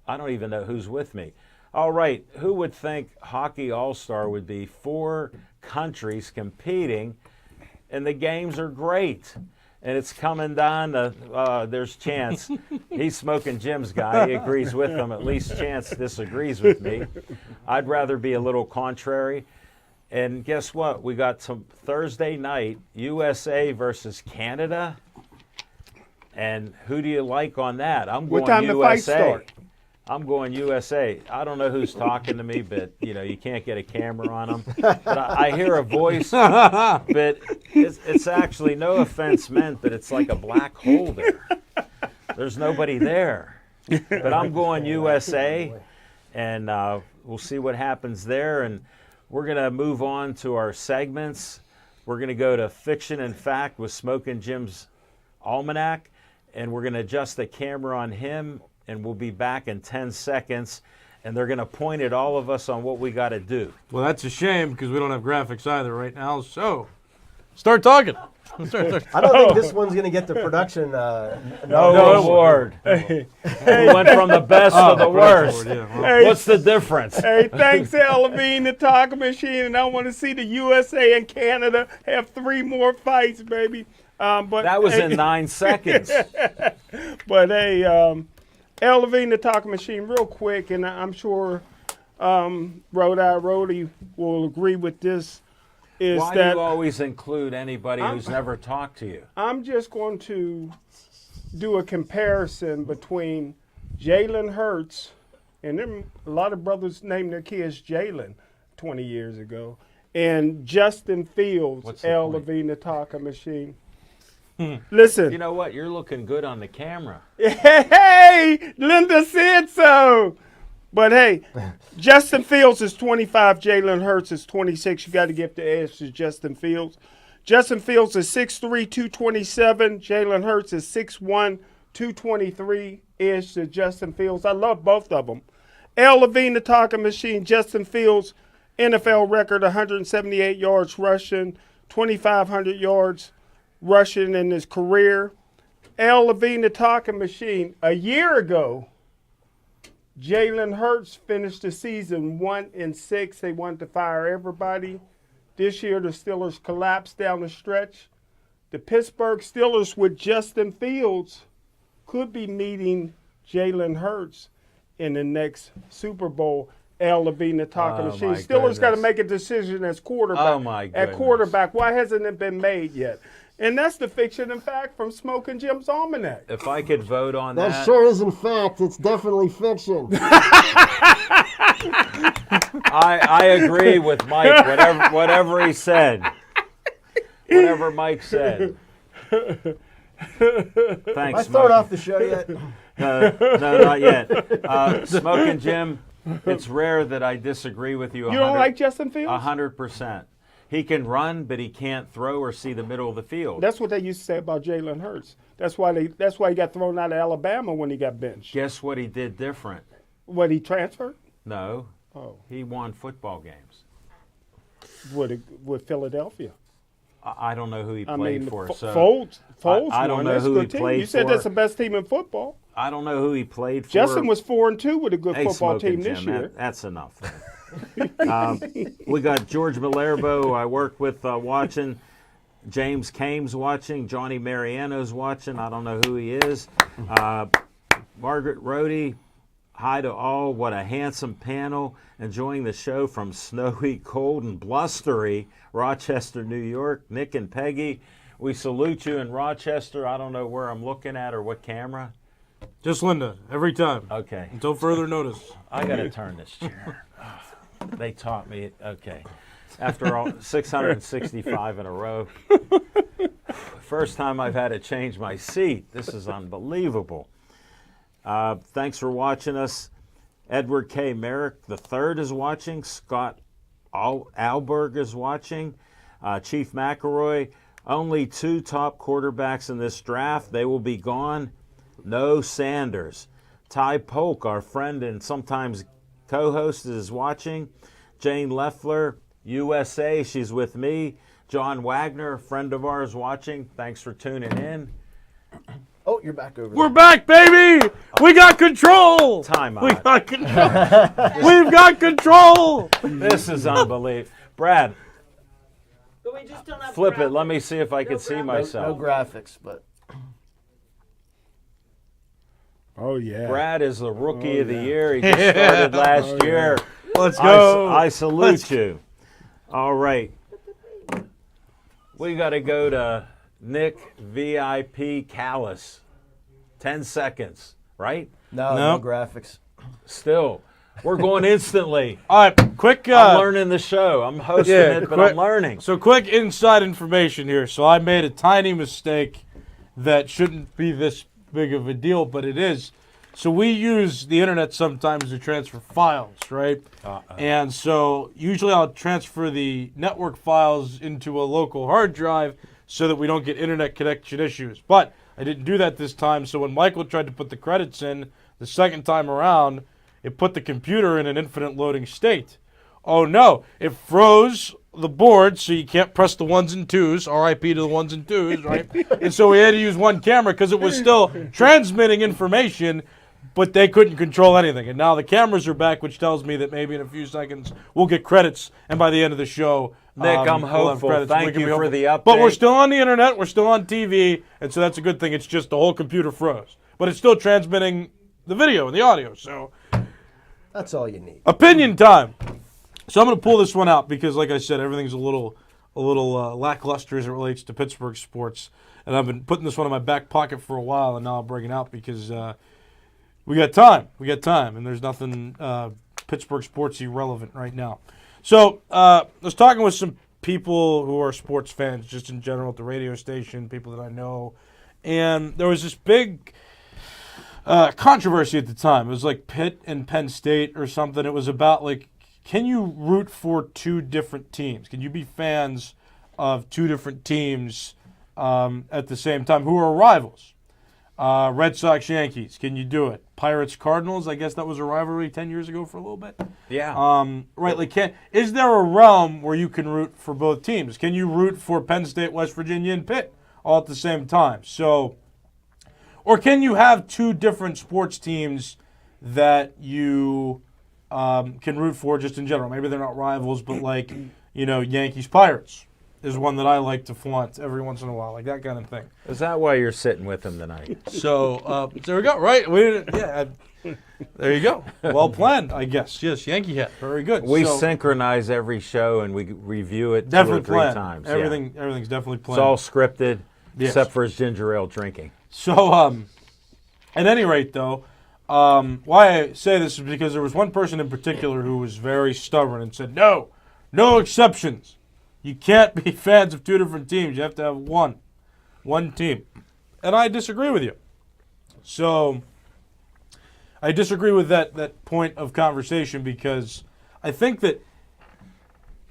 E: I don't even know who's with me. All right, who would think Hockey All-Star would be 4 countries competing, and the games are great. And it's coming down to, there's Chance. He's smoking Jim's guy. He agrees with him. At least Chance disagrees with me. I'd rather be a little contrary. And guess what? We got some Thursday night, USA versus Canada. And who do you like on that? I'm going
I: What time
E: USA.
I: the fight start?
E: I'm going USA. I don't know who's talking to me, but you can't get a camera on them. But I hear a voice, but it's actually, no offense meant, but it's like a black hole there. There's nobody there. But I'm going USA, and we'll see what happens there. And we're going to move on to our segments. We're going to go to Fiction and Fact with Smokin' Jim's Almanac, and we're going to adjust the camera on him, and we'll be back in 10 seconds, and they're going to point at all of us on what we got to do.
F: Well, that's a shame because we don't have graphics either right now. So, start talking.
G: I don't think this one's going to get the production.
E: No award. We went from the best to the worst. What's the difference?
I: Hey, thanks, Al Levine, the Talk Machine, and I want to see the USA and Canada have 3 more fights, baby. But
E: That was in 9 seconds.
I: But hey, Al Levine, the Talk Machine, real quick, and I'm sure Rhode Eye Rhodey will agree with this.
E: Why do you always include anybody who's never talked to you?
I: I'm just going to do a comparison between Jalen Hurts, and a lot of brothers named their kids Jalen 20 years ago, and Justin Fields.
E: What's the
I: Al
E: point?
I: Levine, the Talk Machine. Listen.
E: You know what? You're looking good on the camera.
I: Hey, Linda said so. But hey, Justin Fields is 25. Jalen Hurts is 26. You got to give the edge to Justin Fields. Justin Fields is 6'3", 227. Jalen Hurts is 6'1", 223. Edge to Justin Fields. I love both of them. Al Levine, the Talking Machine. Justin Fields, NFL record, 178 yards rushing, 2,500 yards rushing in his career. Al Levine, the Talking Machine, a year ago, Jalen Hurts finished the season 1-6. They wanted to fire everybody. This year, the Steelers collapsed down the stretch. The Pittsburgh Steelers with Justin Fields could be meeting Jalen Hurts in the next Super Bowl. Al Levine, the talking machine. Steelers got to make a decision as quarterback.
E: Oh, my goodness.
I: At quarterback, why hasn't it been made yet? And that's the fiction and fact from Smoking Jim's Almanac.
E: If I could vote on that.
G: That sure isn't fact. It's definitely fiction.
E: I agree with Mike, whatever he said. Whatever Mike said. Thanks,
G: I thrown off the show yet?
E: No, not yet. Smoking Jim, it's rare that I disagree with you.
I: You don't like Justin Fields?
E: 100%. He can run, but he can't throw or see the middle of the field.
I: That's what they used to say about Jalen Hurts. That's why he got thrown out of Alabama when he got benched.
E: Guess what he did different?
I: What, he transferred?
E: No.
I: Oh.
E: He won football games.
I: With Philadelphia.
E: I don't know who he played for. So
I: Foles
E: I don't
I: won.
E: know
I: That's
E: who
I: a
E: he
I: good team.
E: played
I: You said
E: for.
I: that's the best team in football.
E: I don't know who he played for.
I: Justin was 4-2 with a good
E: Hey,
I: football
E: Smoking
I: team this
E: Jim,
I: year.
E: That's enough. We got George Malerbo, I work with, watching. James Kame's watching. Johnny Mariano's watching. I don't know who he is. Margaret Rohde, hi to all. What a handsome panel. Enjoying the show from snowy, cold, and blustery Rochester, New York. Nick and Peggy, we salute you in Rochester. I don't know where I'm looking at or what camera.
F: Just Linda, every time.
E: Okay.
F: Until further notice.
E: I got to turn this chair. They taught me. Okay. After all, 665 in a row. First time I've had to change my seat. This is unbelievable. Thanks for watching us. Edward K. Merrick III is watching. Scott Alberg is watching. Chief McElroy. Only 2 top quarterbacks in this draft. They will be gone. No Sanders. Ty Polk, our friend and sometimes co-host, is watching. Jane Leffler, USA, she's with me. John Wagner, a friend of ours, watching. Thanks for tuning in.
G: Oh, you're back over there.
F: We're back, baby! We got control!
E: Time
F: We
E: out.
F: got control! We've got control!
E: This is unbelievable. Brad,
H: But we just don't have
E: flip it. Let me see if I can see
G: No
E: myself.
G: graphics, but
I: Oh, yeah.
E: Brad is the rookie of the year. He just started last year.
F: Let's go!
E: I salute you. All right. We got to go to Nick VIP Callis. 10 seconds, right?
G: no
F: Nope.
G: graphics.
E: Still. We're going instantly.
F: All right, quick.
E: I'm learning the show. I'm hosting it, but I'm learning.
F: So quick inside information here. So I made a tiny mistake that shouldn't be this big of a deal, but it is. So we use the internet sometimes to transfer files, right? And so usually I'll transfer the network files into a local hard drive so that we don't get internet connection issues. But I didn't do that this time, so when Michael tried to put the credits in the second time around, it put the computer in an infinite loading state. Oh no, it froze the board so you can't press the 1s and 2s, RIP to the 1s and 2s, right? And so we had to use one camera because it was still transmitting information, but they couldn't control anything. And now the cameras are back, which tells me that maybe in a few seconds we'll get credits, and by the end of the show,
E: Nick, I'm
F: we'll have
E: hopeful.
F: credits.
E: Thank
F: We can
E: you
F: be
E: for
F: hopeful.
E: the update.
F: But we're still on the internet, we're still on TV, and so that's a good thing. It's just the whole computer froze. But it's still transmitting the video and the audio, so...
G: That's all you need.
F: Opinion time. So I'm going to pull this one out because, like I said, everything's a little lackluster as it relates to Pittsburgh sports, and I've been putting this one in my back pocket for a while, and now I'll bring it out because we got time. We got time, and there's nothing Pittsburgh sportsy relevant right now. So I was talking with some people who are sports fans, just in general, at the radio station, people that I know, and there was this big controversy at the time. It was like Pitt and Penn State or something. It was about like, can you root for 2 different teams? Can you be fans of 2 different teams at the same time who are rivals? Red Sox, Yankees. Can you do it? Pirates, Cardinals. I guess that was a rivalry 10 years ago for a little bit.
E: Yeah.
F: Right. Like, is there a realm where you can root for both teams? Can you root for Penn State, West Virginia, and Pitt all at the same time? So. Or can you have 2 different sports teams that you can root for just in general. Maybe they're not rivals, but like, Yankees Pirates is one that I like to flaunt every once in a while, like that kind of thing.
E: Is that why you're sitting with him tonight?
F: So there we go. Right? There you go. Well planned, I guess. Yes, Yankee hat. Very good.
E: We
F: So,
E: synchronize every show and we review it
F: definitely
E: 2 or 3
F: planned.
E: times.
F: Everything's definitely
E: It's
F: planned.
E: all scripted,
F: Yes.
E: except for his ginger ale drinking.
F: So, at any rate, though, why I say this is because there was one person in particular who was very stubborn and said, no exceptions. You can't be fans of 2 different teams. You have to have one team. And I disagree with you. So, I disagree with that point of conversation because I think that,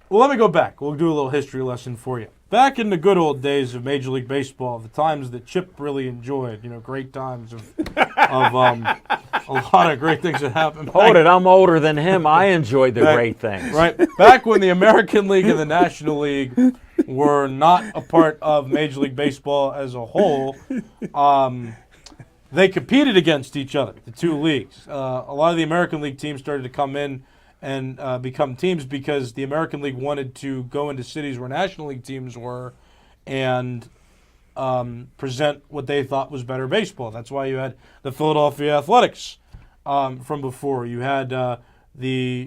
F: well, let me go back. We'll do a little history lesson for you. Back in the good old days of Major League Baseball, the times that Chip really enjoyed, great times of a lot of great things that happened.
E: Hold it, I'm older than him. I enjoyed the great things.
F: Right. Back when the American League and the National League were not a part of Major League Baseball as a whole, they competed against each other, the 2 leagues. A lot of the American League teams started to come in and become teams because the American League wanted to go into cities where National League teams were and present what they thought was better baseball. That's why you had the Philadelphia Athletics from before. You had the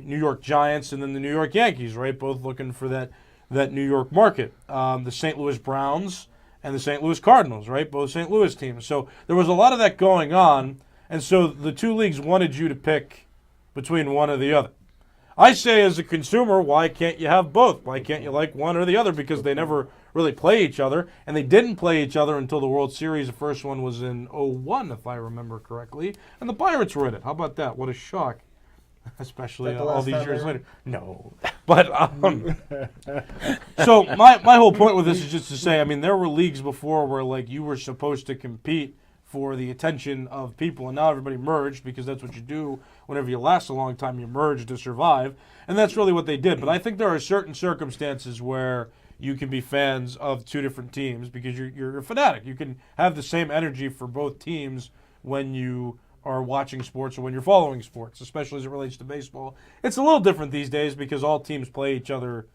F: New York Giants and then the New York Yankees, right? Both looking for that New York market. The St. Louis Browns and the St. Louis Cardinals, right? Both St. Louis teams. So there was a lot of that going on, and so the 2 leagues wanted you to pick between one or the other. I say as a consumer, why can't you have both? Why can't you like one or the other? Because they never really play each other, and they didn't play each other until the World Series. The first one was in 2001, if I remember correctly, and the Pirates were in it. How about that? What a shock. Especially all these years later. No. But, so my whole point with this is just to say, there were leagues before where, like, you were supposed to compete for the attention of people, and now everybody merged because that's what you do whenever you last a long time. You merge to survive, and that's really what they did. But I think there are certain circumstances where you can be fans of 2 different teams because you're a fanatic. You can have the same energy for both teams when you are watching sports or when you're following sports, especially as it relates to baseball. It's a little different these days because all teams play each other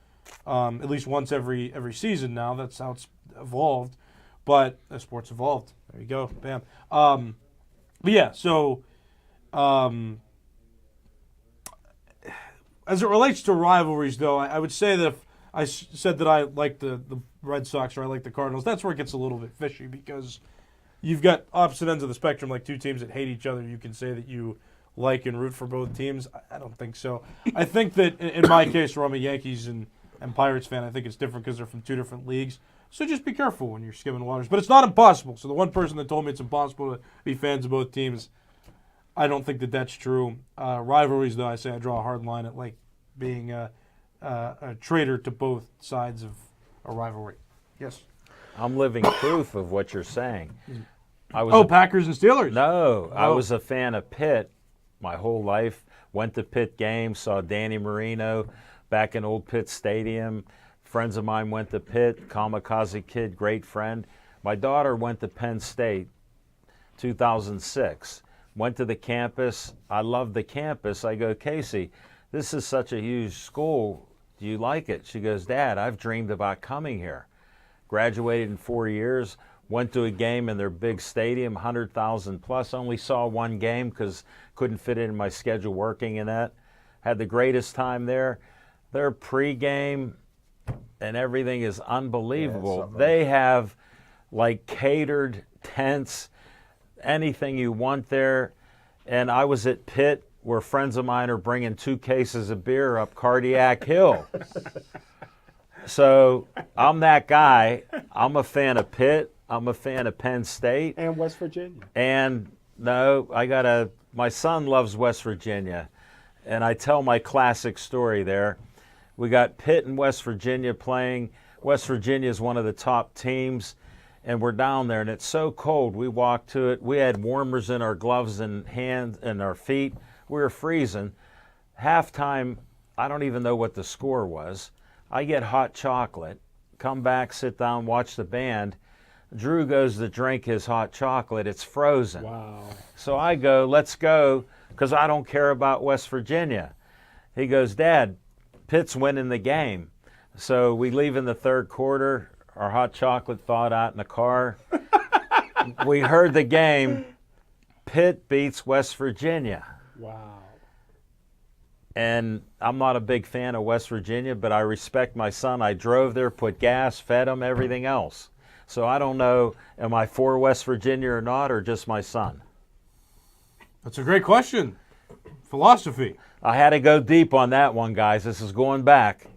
F: at least once every season now. That's how it's evolved. But sports evolved. There you go. Bam. But yeah, so as it relates to rivalries, though, I would say that if I said that I like the Red Sox or I like the Cardinals, that's where it gets a little bit fishy because you've got opposite ends of the spectrum, like 2 teams that hate each other. You can say that you like and root for both teams. I don't think so. I think that in my case, where I'm a Yankees and Pirates fan, I think it's different because they're from 2 different leagues. So just be careful when you're skimming waters. But it's not impossible. So the one person that told me it's impossible to be fans of both teams, I don't think that that's true. Rivalries, though, I say I draw a hard line at like being a traitor to both sides of a rivalry. Yes.
E: I'm living proof of what you're saying.
F: Packers and Steelers.
E: No, I was a fan of Pitt my whole life. Went to Pitt games, saw Danny Marino back in Old Pitt Stadium. Friends of mine went to Pitt. Kamikaze Kid, great friend. My daughter went to Penn State, 2006. Went to the campus. I love the campus. I go, Casey, this is such a huge school. Do you like it? She goes, Dad, I've dreamed about coming here. Graduated in 4 years. Went to a game in their big stadium, 100,000 plus. Only saw one game because couldn't fit it in my schedule working in that. Had the greatest time there. Their pregame and everything is unbelievable. They have like catered tents, anything you want there. And I was at Pitt where friends of mine are bringing 2 cases of beer up Cardiac Hill. So I'm that guy. I'm a fan of Pitt. I'm a fan of Penn State.
I: And West Virginia.
E: And no, my son loves West Virginia. And I tell my classic story there. We got Pitt and West Virginia playing. West Virginia is one of the top teams. And we're down there, and it's so cold. We walked to it. We had warmers in our gloves and hands and our feet. We were freezing. Halftime, I don't even know what the score was. I get hot chocolate, come back, sit down, watch the band. Drew goes to drink his hot chocolate. It's frozen.
I: Wow.
E: So I go, let's go because I don't care about West Virginia. He goes, Dad, Pitt's winning the game. So we leave in the third quarter, our hot chocolate thawed out in the car. We heard the game, Pitt beats West Virginia.
I: Wow.
E: And I'm not a big fan of West Virginia, but I respect my son. I drove there, put gas, fed him, everything else. So I don't know, am I for West Virginia or not, or just my son?
F: That's a great question. Philosophy.
E: I had to go deep on that one, guys. This is going back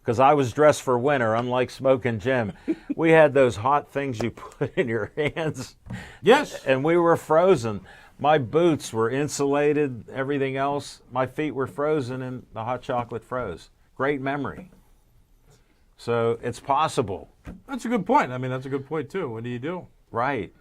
E: because I was dressed for winter, unlike Smoking Jim. We had those hot things you put in your hands.
F: Yes.
E: And we were frozen. My boots were insulated, everything else. My feet were frozen and the hot chocolate froze. Great memory. So it's possible.
F: That's a good point. I mean, that's a good point, too. What do you do?
E: Right.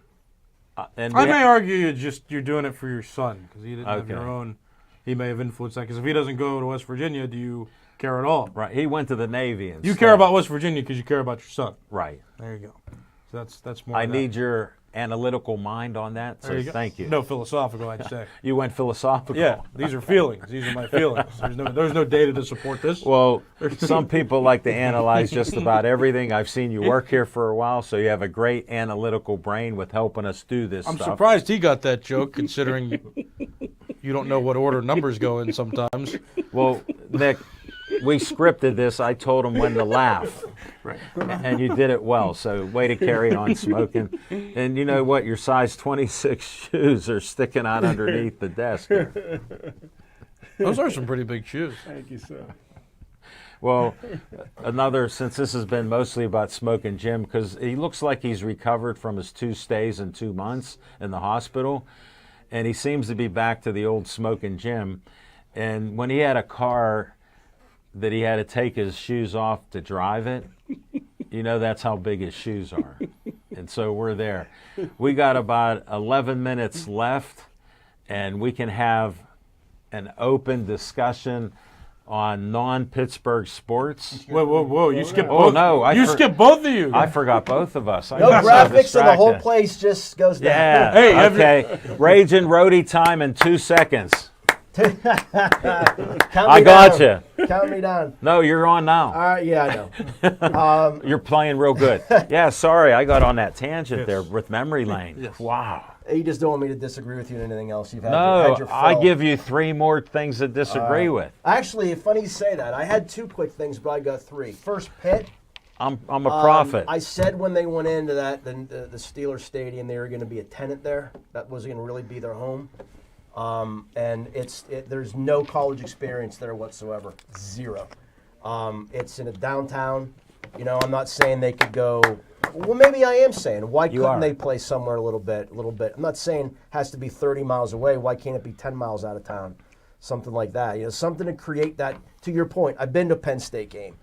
E: And
F: I may argue you're doing it for your son because he didn't have
E: Okay.
F: your own. He may have influenced that because if he doesn't go to West Virginia, do you care at all?
E: Right. He went to the Navy instead.
F: You care about West Virginia because you care about your son.
E: Right.
F: There you go. So that's more.
E: I
F: of that.
E: need your analytical mind on that, so
F: There you go.
E: thank you.
F: No philosophical, I'd say.
E: You went philosophical.
F: Yeah, these are feelings. These are my feelings. There's no data to support this.
E: Well, some people like to analyze just about everything. I've seen you work here for a while, so you have a great analytical brain with helping us do this
F: I'm
E: stuff.
F: surprised he got that joke, considering you don't know what order numbers go in sometimes.
E: Well, Nick, we scripted this. I told him when to laugh.
F: Right.
E: And you did it well, so way to carry on smoking. And you know what? Your size 26 shoes are sticking out underneath the desk here.
F: Those are some pretty big shoes.
I: Thank you, sir.
E: Well, since this has been mostly about Smoking Jim, because he looks like he's recovered from his 2 stays in 2 months in the hospital, and he seems to be back to the old Smoking Jim. And when he had a car that he had to take his shoes off to drive it, you know that's how big his shoes are. And so we're there. We got about 11 minutes left, and we can have an open discussion on non-Pittsburgh sports.
F: Whoa! You skipped
E: Oh,
F: both.
E: no,
F: You skipped both of you.
E: I forgot both of us. I
G: No
E: got so
G: graphics and the whole
E: distracted.
G: place just goes down.
E: Yeah.
F: Hey,
E: okay. Raging roadie time in 2 seconds.
G: Count me
E: I got
G: down.
E: you.
G: Count me down.
E: No, you're on now.
G: All right, yeah, I know.
E: You're playing real good. Yeah, sorry, I got on that tangent there with memory lane.
F: Yes.
E: Wow.
G: You just don't want me to disagree with you on anything else. You've had
E: No,
G: your
E: I
G: fill.
E: give you 3 more things to disagree with.
G: Actually, funny you say that. I had 2 quick things, but I got 3. First, Pitt.
E: I'm a prophet.
G: I said when they went into the Steelers Stadium, they were going to be a tenant there. That was going to really be their home. And there's no college experience there whatsoever. 0. It's in a downtown. You know, I'm not saying they could go. Well, maybe I am saying why couldn't they play somewhere a little bit? I'm not saying it has to be 30 miles away. Why can't it be 10 miles out of town? Something like that. You know, something to create that. To your point, I've been to a Penn State game.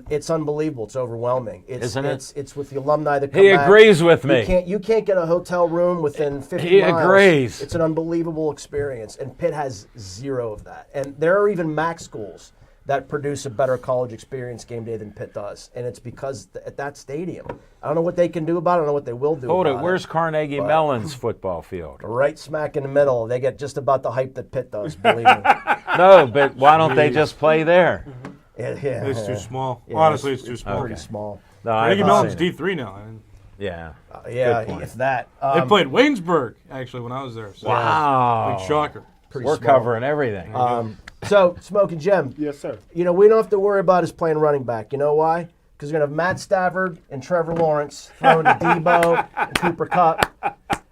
G: It's unbelievable. It's overwhelming.
E: Isn't it?
G: It's with the alumni that come
E: He
G: back.
E: agrees with me.
G: You can't get a hotel room within 50
E: He
G: miles.
E: agrees.
G: It's an unbelievable experience, and Pitt has 0 of that. And there are even MAC schools that produce a better college experience game day than Pitt does, and it's because at that stadium. I don't know what they can do about it. I don't know what they will do
E: Hold
G: about
E: it. Where's Carnegie Mellon's football field?
G: Right smack in the middle. They get just about the hype that Pitt does, believe me.
E: No, but why don't they just play there?
G: Yeah,
F: It's too small.
G: Yeah,
F: Honestly, it's too small.
G: Pretty small.
E: No,
F: Carnegie
E: I've
F: Mellon's
E: seen it.
F: D3 now.
E: Yeah.
G: Yeah,
E: Good point.
G: if that.
F: They played Waynesburg actually when I was there. So
E: Wow.
F: big shocker.
E: We're
G: small.
E: covering everything.
G: So, Smoking Jim.
I: Yes, sir.
G: You know, we don't have to worry about us playing running back. You know why? Because we're going to have Matt Stafford and Trevor Lawrence throwing to Debo and Cooper Kupp.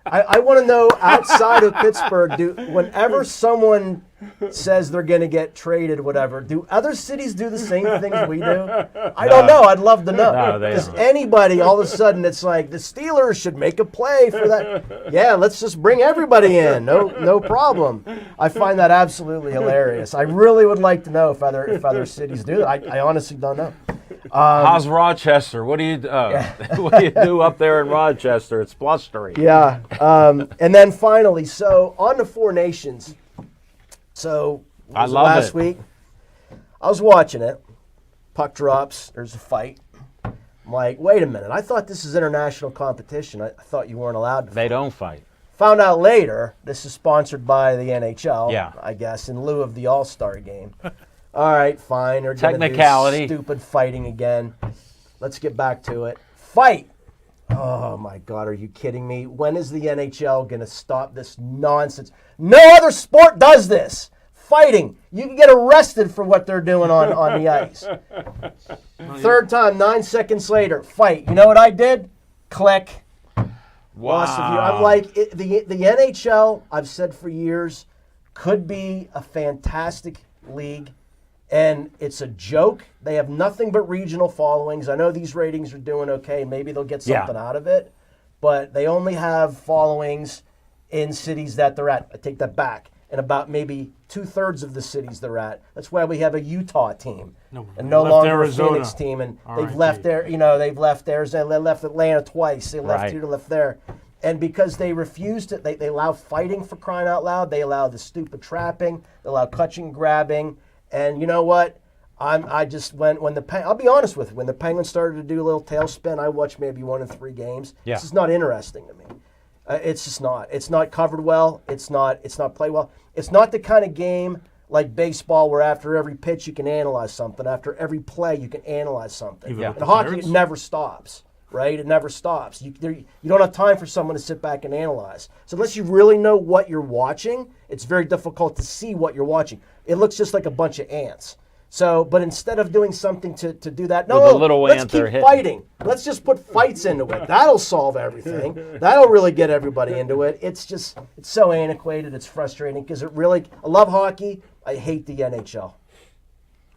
G: I want to know, outside of Pittsburgh, whenever someone says they're going to get traded, whatever, do other cities do the same things we do? I don't know. I'd love to know.
E: No, they
G: Does
E: don't.
G: anybody, all of a sudden, it's like, the Steelers should make a play for that. Yeah, let's just bring everybody in. No problem. I find that absolutely hilarious. I really would like to know if other cities do that. I honestly don't know.
E: How's Rochester? What do you what do you do up there in Rochester? It's blustery.
G: Yeah. And then finally, so on the Four Nations. So
E: I
G: was it
E: love
G: last
E: it.
G: week, I was watching it. Puck drops. There's a fight. I'm like, wait a minute. I thought this is international competition. I thought you weren't allowed to
E: They don't fight.
G: Found out later, this is sponsored by the NHL,
E: Yeah.
G: I guess, in lieu of the All-Star game. All right, fine. They're gonna
E: Technicality.
G: do stupid fighting again. Let's get back to it. Fight! Oh, my God, are you kidding me? When is the NHL going to stop this nonsense? No other sport does this. Fighting. You can get arrested for what they're doing on the ice. Third time, 9 seconds later, fight. You know what I did? Click. Lost of you. I'm like, the NHL, I've said for years, could be a fantastic league, and it's a joke. They have nothing but regional followings. I know these ratings are doing okay. Maybe they'll get something out of it, but they only have followings in cities that they're at. I take that back. And about maybe 2/3 of the cities they're at. That's why we have a Utah team and no longer
F: Arizona.
G: a Phoenix team. And they've
F: R.I.P.
G: left there. They've left Arizona. They left Atlanta twice. They left here, left there. And because they refused to, they allow fighting, for crying out loud. They allow the stupid trapping. They allow catching, grabbing. And you know what? I just when I'll be honest with you. When the Penguins started to do a little tailspin, I watched maybe 1 in 3 games.
E: Yeah.
G: This is not interesting to me. It's just not. It's not covered well. It's not played well. It's not the kind of game like baseball where after every pitch you can analyze something. After every play you can analyze something.
F: Even with
G: In
F: the
G: hockey,
F: Pirates?
G: it never stops, right? It never stops. You don't have time for someone to sit back and analyze. So unless you really know what you're watching, it's very difficult to see what you're watching. It looks just like a bunch of ants. So, but instead of doing something to do that,
E: With a little
G: let's
E: ant they're
G: keep
E: hitting.
G: fighting. Let's just put fights into it. That'll solve everything. That'll really get everybody into it. It's so antiquated. It's frustrating because I love hockey. I hate the NHL.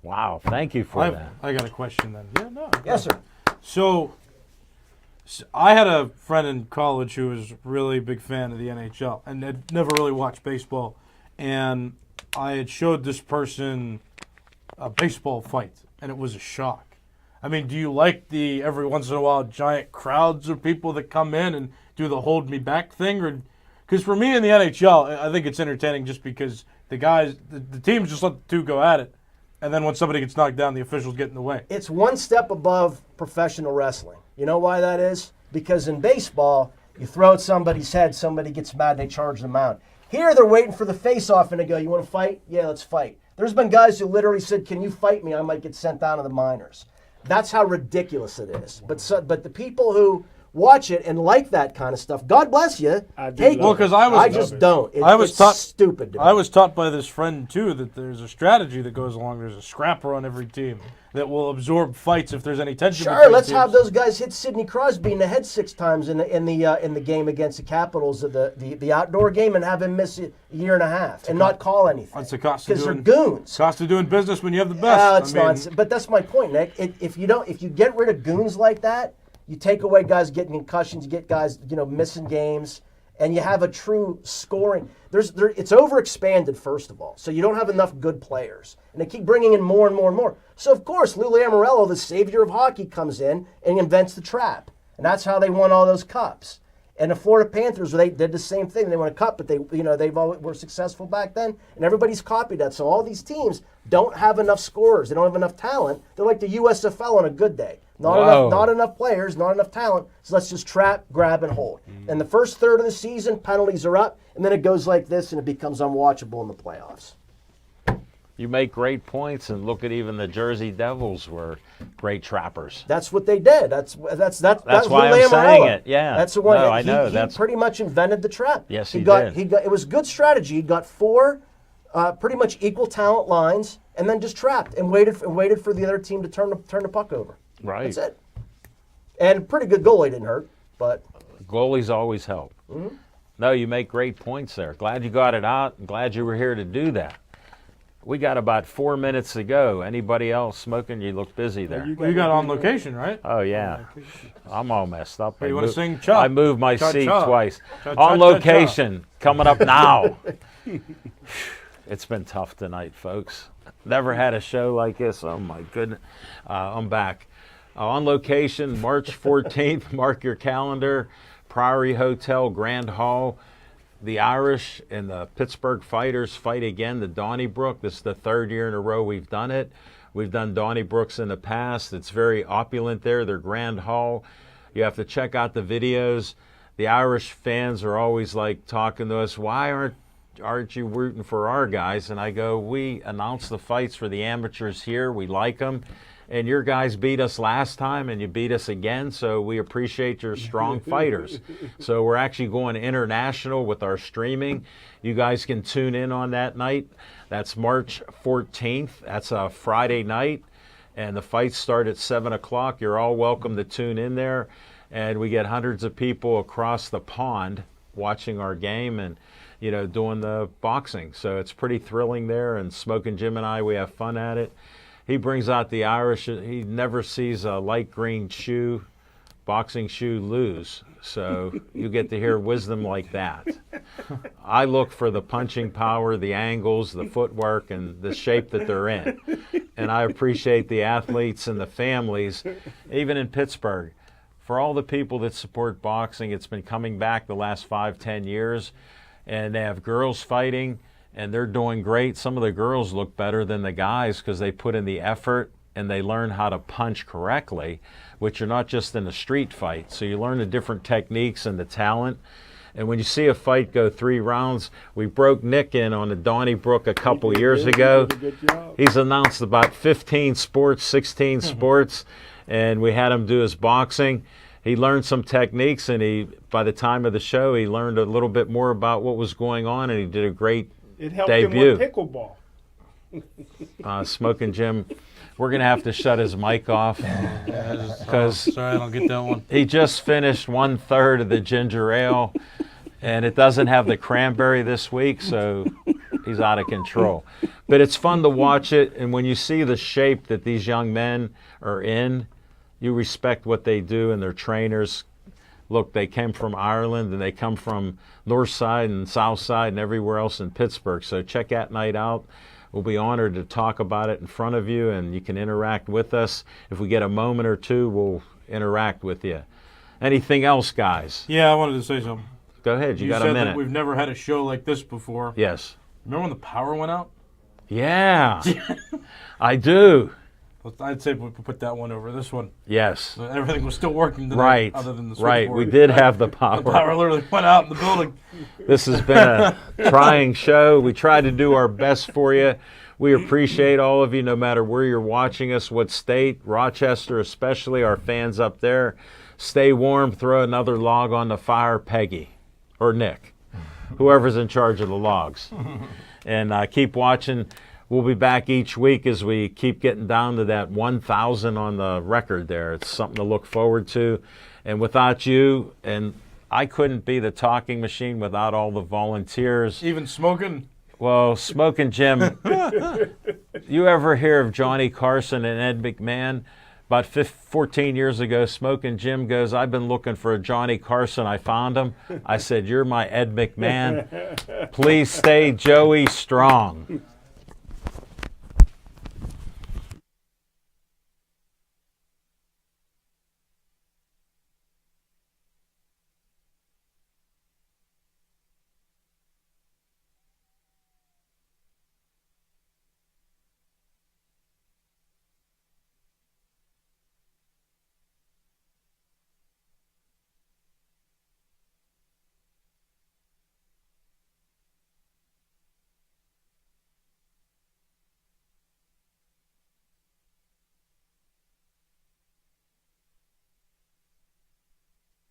E: Wow, thank you for that.
F: I got a question then. Yeah, no.
G: Yes, sir.
F: So I had a friend in college who was really a big fan of the NHL and had never really watched baseball. And I had showed this person a baseball fight, and it was a shock. I mean, do you like the every once in a while giant crowds of people that come in and do the hold me back thing? Or because for me in the NHL, I think it's entertaining just because the guys, the teams just let the two go at it. And then when somebody gets knocked down, the officials get in the way.
G: It's one step above professional wrestling. You know why that is? Because in baseball, you throw at somebody's head, somebody gets mad, they charge them out. Here, they're waiting for the face-off, and they go, you want to fight? Yeah, let's fight. There's been guys who literally said, can you fight me? I might get sent down to the minors. That's how ridiculous it is. But the people who watch it and like that kind of stuff, God bless you.
F: Well, because
G: I just don't. It's stupid to me.
F: I was taught by this friend, too, that there's a strategy that goes along. There's a scrapper on every team that will absorb fights if there's any tension.
G: Sure,
F: between
G: let's
F: teams.
G: have those guys hit Sidney Crosby in the head 6 times in the game against the Capitals of the outdoor game and have him miss a year and a half and not call anything.
F: That's the cost
G: because
F: of
G: they're
F: doing
G: goons.
F: cost of doing business when you have the best.
G: Oh, it's nonsense. But that's my point, Nick. If you get rid of goons like that, you take away guys getting concussions, you get guys missing games, and you have a true scoring. It's overexpanded, first of all, so you don't have enough good players, and they keep bringing in more and more and more. So of course, Lou Lamoriello, the savior of hockey, comes in and invents the trap, and that's how they won all those cups. And the Florida Panthers, they did the same thing. They won a cup, but they've always were successful back then, and everybody's copied that. So all these teams don't have enough scorers. They don't have enough talent. They're like the USFL on a good day. Not enough players, not enough talent. So let's just trap, grab, and hold. And the first third of the season, penalties are up, and then it goes like this, and it becomes unwatchable in the playoffs.
E: You make great points, and look at even the Jersey Devils were great trappers.
G: That's what they did. That's
E: why
G: Lou
E: I'm saying
G: Lamoriello.
E: it. Yeah,
G: that's the one.
E: No, I know.
G: He pretty much invented the trap.
E: Yes, he
G: did.
E: did.
G: It was good strategy. He got 4 pretty much equal talent lines, and then just trapped and waited for the other team to turn the puck over.
E: Right.
G: That's it. And pretty good goalie, didn't hurt, but
E: goalies always help. Mm-hmm. No, you make great points there. Glad you got it out. I'm glad you were here to do that. We got about 4 minutes to go. Anybody else smoking? You look busy there.
F: You got on location, right?
E: Oh, yeah. I'm all messed up.
F: You want to sing Chop?
E: I moved my seat twice.
F: Chop,
E: on
F: chop,
E: location, coming up now. It's been tough tonight, folks. Never had a show like this. Oh, my goodness. I'm back. On location, March 14th. Mark your calendar. Priory Hotel, Grand Hall. The Irish and the Pittsburgh Fighters fight again, the Donnybrook. This is the 3rd year in a row we've done it. We've done Donnybrooks in the past. It's very opulent there, their Grand Hall. You have to check out the videos. the Irish fans are always like talking to us, why aren't you rooting for our guys? And I go, we announce the fights for the amateurs here. We like them. And your guys beat us last time, and you beat us again, so we appreciate your strong fighters. So we're actually going international with our streaming. You guys can tune in on that night. That's March 14th. That's a Friday night, and the fights start at 7 o'clock. You're all welcome to tune in there. And we get hundreds of people across the pond watching our game and, you know, doing the boxing. So it's pretty thrilling there, and Smokin' Jim and I, we have fun at it. He brings out the Irish. He never sees a light green shoe, boxing shoe lose. So you get to hear wisdom like that. I look for the punching power, the angles, the footwork, and the shape that they're in. And I appreciate the athletes and the families, even in Pittsburgh. For all the people that support boxing, it's been coming back the last 5-10 years. And they have girls fighting, and they're doing great. Some of the girls look better than the guys because they put in the effort and they learn how to punch correctly, which are not just in a street fight. So you learn the different techniques and the talent. And when you see a fight go 3 rounds, we broke Nick in on the Donnybrook a couple years ago. He's announced about 15 sports, 16 sports, and we had him do his boxing. He learned some techniques, and by the time of the show, he learned a little bit more about what was going on, and he did a great
I: It helped
E: debut.
I: him with pickleball.
E: Smokin' Jim, we're going to have to shut his mic off because
F: Sorry, I don't get that one.
E: he just finished 1/3 of the ginger ale, and it doesn't have the cranberry this week, so he's out of control. But it's fun to watch it, and when you see the shape that these young men are in, you respect what they do and their trainers. Look, they came from Ireland, and they come from North Side and South Side and everywhere else in Pittsburgh. So check that night out. We'll be honored to talk about it in front of you, and you can interact with us. If we get a moment or two, we'll interact with you. Anything else, guys?
F: Yeah, I wanted to say something.
E: Go ahead. You got a
F: said
E: minute.
F: that we've never had a show like this before.
E: Yes.
F: Remember when the power went out?
E: Yeah. I do.
F: I'd say we put that one over this one.
E: Yes.
F: Everything was still working tonight,
E: Right.
F: other than the
E: Right.
F: switchboard.
E: We did have the power.
F: The power literally went out in the building.
E: This has been a trying show. We try to do our best for you. We appreciate all of you, no matter where you're watching us, what state, Rochester especially, our fans up there. Stay warm. Throw another log on the fire, Peggy, or Nick, whoever's in charge of the logs. And keep watching. We'll be back each week as we keep getting down to that 1,000 on the record there. It's something to look forward to. And without you, and I couldn't be the talking machine without all the volunteers.
F: Even smoking.
E: Well, Smokin' Jim, you ever hear of Johnny Carson and Ed McMahon? About 14 years ago, Smokin' Jim goes, I've been looking for a Johnny Carson. I found him. I said, you're my Ed McMahon. Please stay Joey strong.